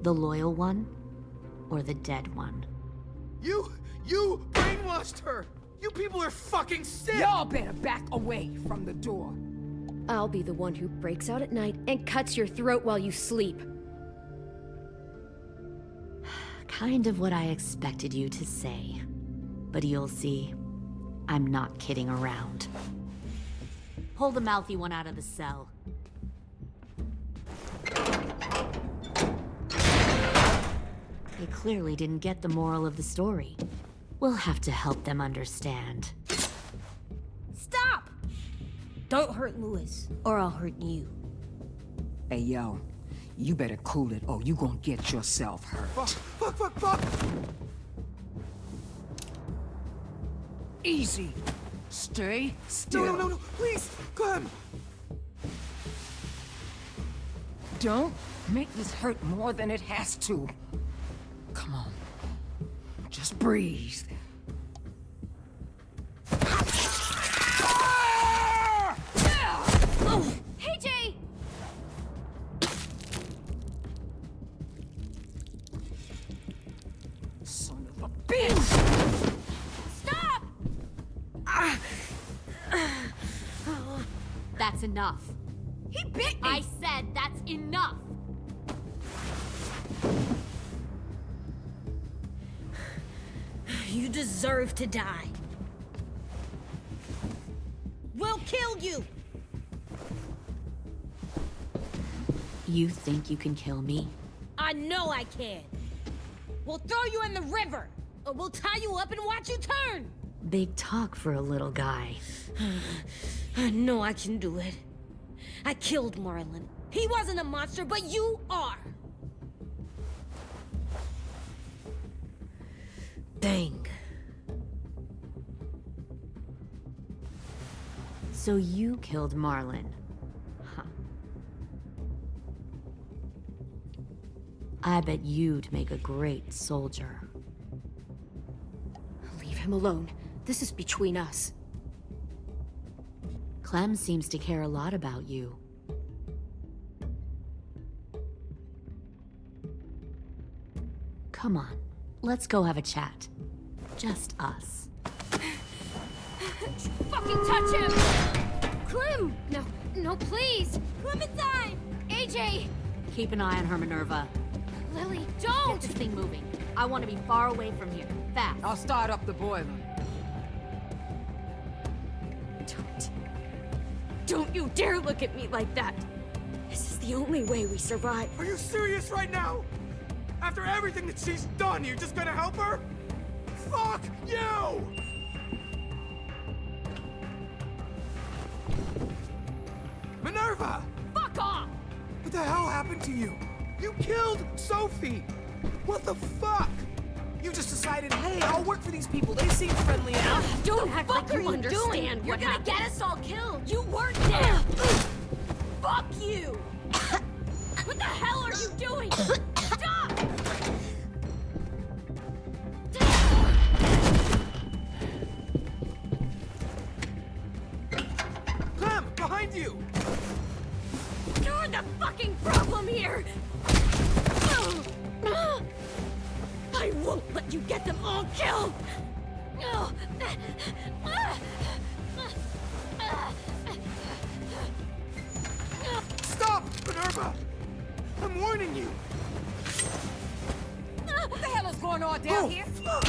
The loyal one, or the dead one? You brainwashed her! You people are fucking sick! Y'all better back away from the door. I'll be the one who breaks out at night and cuts your throat while you sleep. Kind of what I expected you to say. But you'll see, I'm not kidding around. Pull the mouthy one out of the cell. They clearly didn't get the moral of the story. We'll have to help them understand. Stop! Don't hurt Louis, or I'll hurt you. Hey, yo. You better cool it, or you gonna get yourself hurt. Fuck! Easy. Stay still. No, please, Clem! Don't make this hurt more than it has to. Come on. Just breathe. Hey, Jay! Son of a bitch! Stop! That's enough. He bit me! I said that's enough! You deserve to die. We'll kill you! You think you can kill me? I know I can. We'll throw you in the river, or we'll tie you up and watch you turn. Big talk for a little guy. I know I can do it. I killed Marlon. He wasn't a monster, but you are. Dang. So you killed Marlon. Huh. I bet you'd make a great soldier. Leave him alone. This is between us. Clem seems to care a lot about you. Come on, let's go have a chat. Just us. Fucking touch him! Clem! No, please! Clementine! AJ! Keep an eye on her, Minerva. Lily, Get don't! this thing moving. I want to be far away from here. Fast. I'll start up the boiler. Don't you dare look at me like that! This is the only way we survive. Are you serious right now? After everything that she's done, you're just gonna help her? Fuck you! Minerva! Fuck off! What the hell happened to you? You killed Sophie! What the fuck? You just decided, hey, I'll work for these people. They seem friendly enough. Don't act like you You're understand what gonna happened. get us all killed! You weren't there! Fuck you! What the hell are you doing? Stop! Clem, behind you! You're the fucking problem here! I won't let you get them all killed! Stop, Minerva! I'm warning you! What the hell is going on down here? No.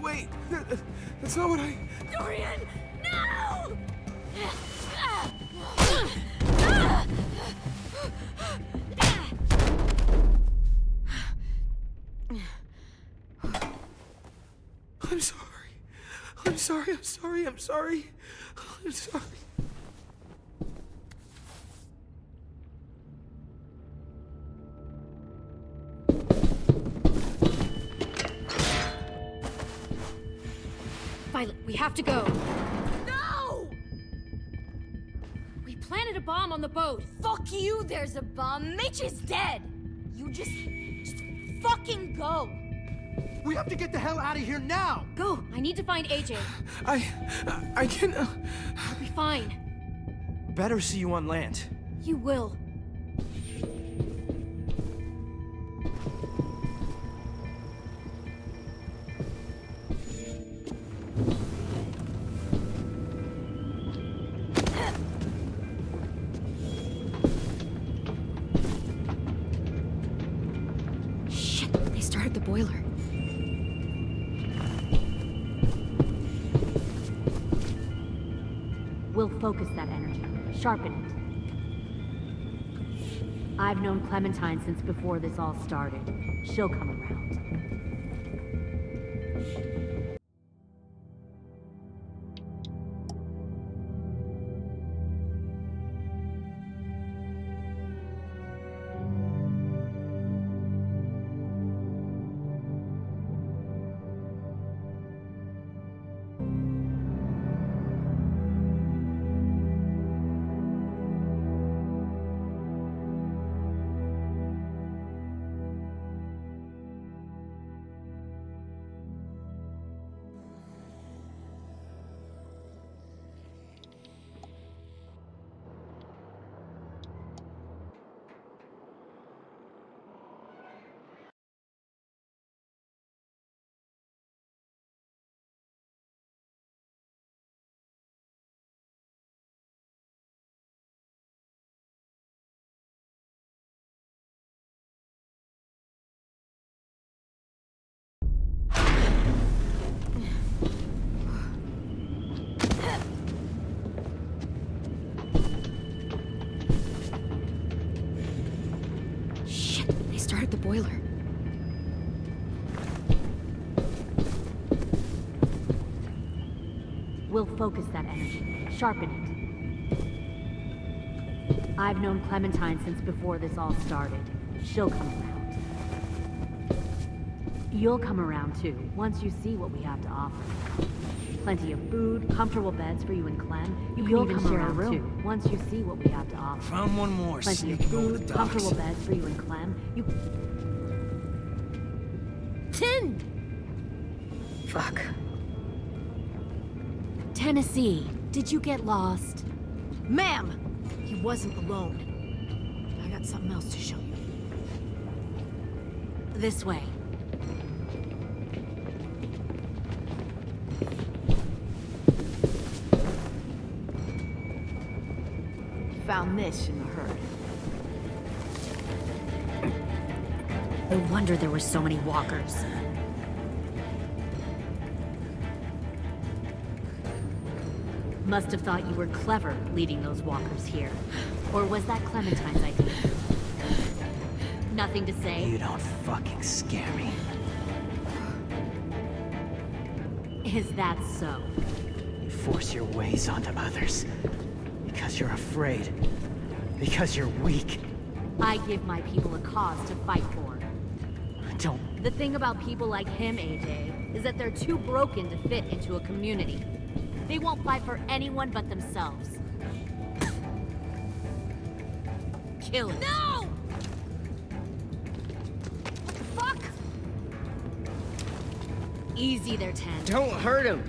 Wait, that's not what I... Dorian, no! I'm sorry. have to go. No! We planted a bomb on the boat. Fuck you, there's a bomb. Mitch is dead. You just fucking go. We have to get the hell out of here now! Go! I need to find AJ. I can... I'll be fine. Better see you on land. You will. Shit, they started the boiler. We'll focus that energy, sharpen it. I've known Clementine since before this all started. She'll come around. They started the boiler. We'll focus that energy, sharpen it. I've known Clementine since before this all started. She'll come around. You'll come around too, once you see what we have to offer. Plenty of food, comfortable beds for you and Clem. You'll even share a room too, once you see what we have to offer. Found one more Plenty of sneaking over the food, docks. comfortable beds for you and Clem. Tin! Fuck. Tennessee, did you get lost? Ma'am! He wasn't alone. I got something else to show you. This way. Found this in the herd. No wonder there were so many walkers. Must have thought you were clever leading those walkers here. Or was that Clementine's idea? Nothing to say? You don't fucking scare me. Is that so? You force your ways onto others. Because you're afraid. Because you're weak. I give my people a cause to fight for. Don't. The thing about people like him, AJ, is that they're too broken to fit into a community. They won't fight for anyone but themselves. Kill it. No! Fuck! Easy there, Ten. Don't hurt him.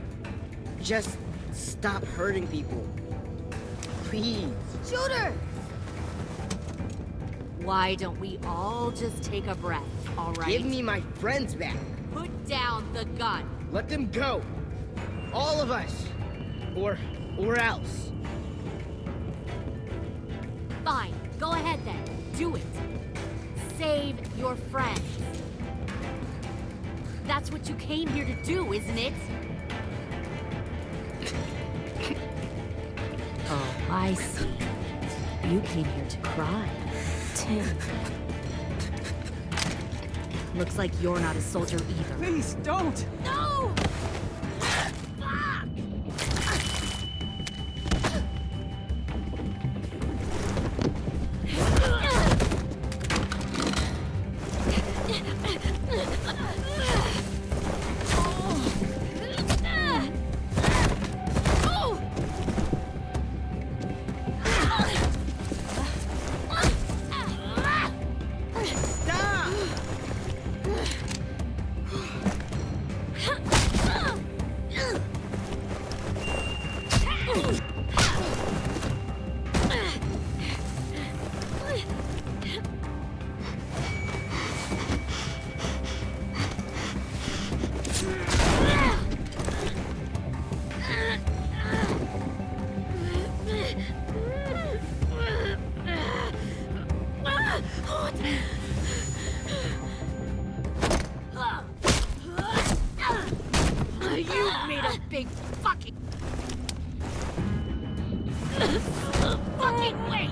Just stop hurting people. Please. Shoot her! Why don't we all just take a breath, all right? Give me my friends back. Put down the gun. Let them go. All of us. Or else. Fine, go ahead then. Do it. Save your friends. That's what you came here to do, isn't it? Oh, I see. You came here to cry. Tim. Looks like you're not a soldier either. Please, don't! No! You made a big fucking wait!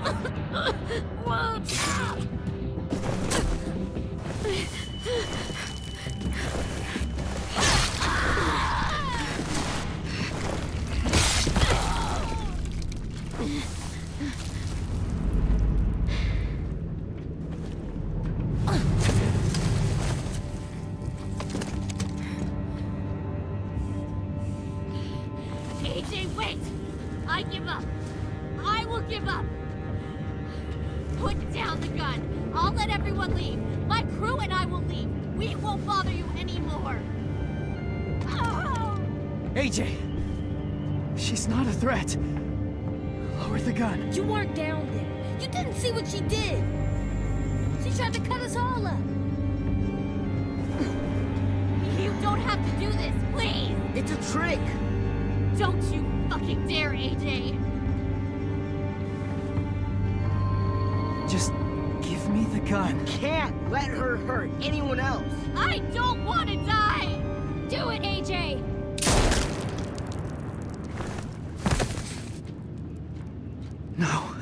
AJ, wait! I give up. I will give up. Put down the gun. I'll let everyone leave. My crew and I will leave. We won't bother you anymore. AJ! She's not a threat. Lower the gun. You weren't down there. You didn't see what she did. She tried to cut us all up. You don't have to do this, please! It's a trick! Don't you fucking dare, AJ! Just give me the gun. Can't let her hurt anyone else! I don't want to die! Do it, AJ! No.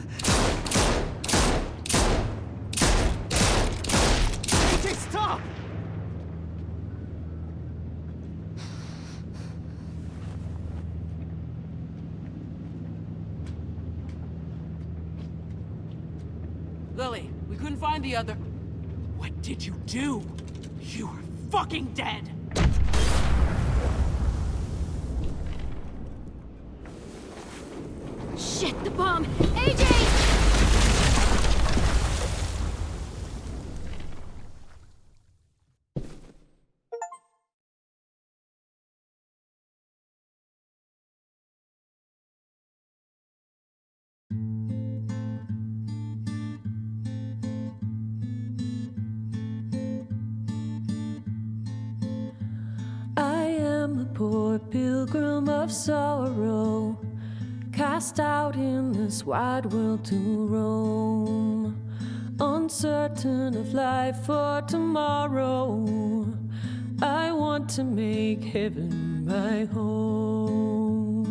AJ, stop! Lily, we couldn't find the other... What did you do? You were fucking dead! Shit, the bomb! AJ! I am a poor pilgrim of sorrow, cast out in this wide world to roam, uncertain of life for tomorrow. I want to make heaven my home.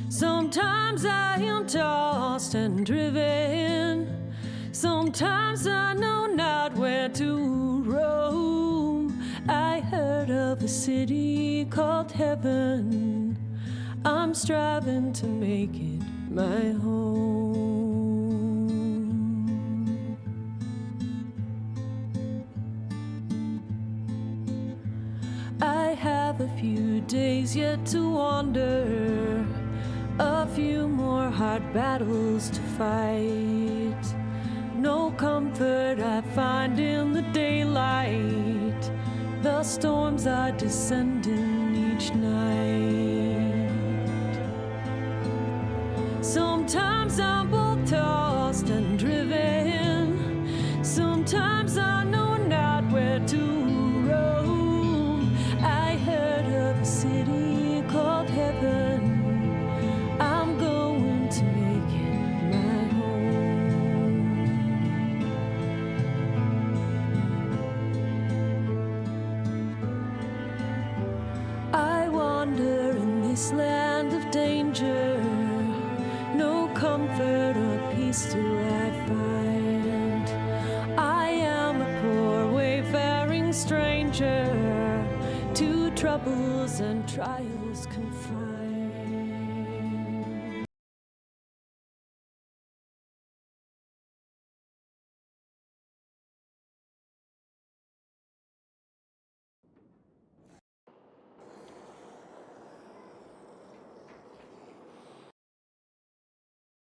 Sometimes I am tossed and driven, sometimes I know not where to roam. I heard of a city called heaven, I'm striving to make it my home. I have a few days yet to wander, a few more hard battles to fight. No comfort I find in the daylight, the storms are descending each night. Sometimes I'm both tossed and driven, sometimes I know not where to roam. I heard of a city called heaven, I'm going to make it my home. I wander in this land of danger, no comfort or peace do I find. I am a poor wayfaring stranger, to troubles and trials confined.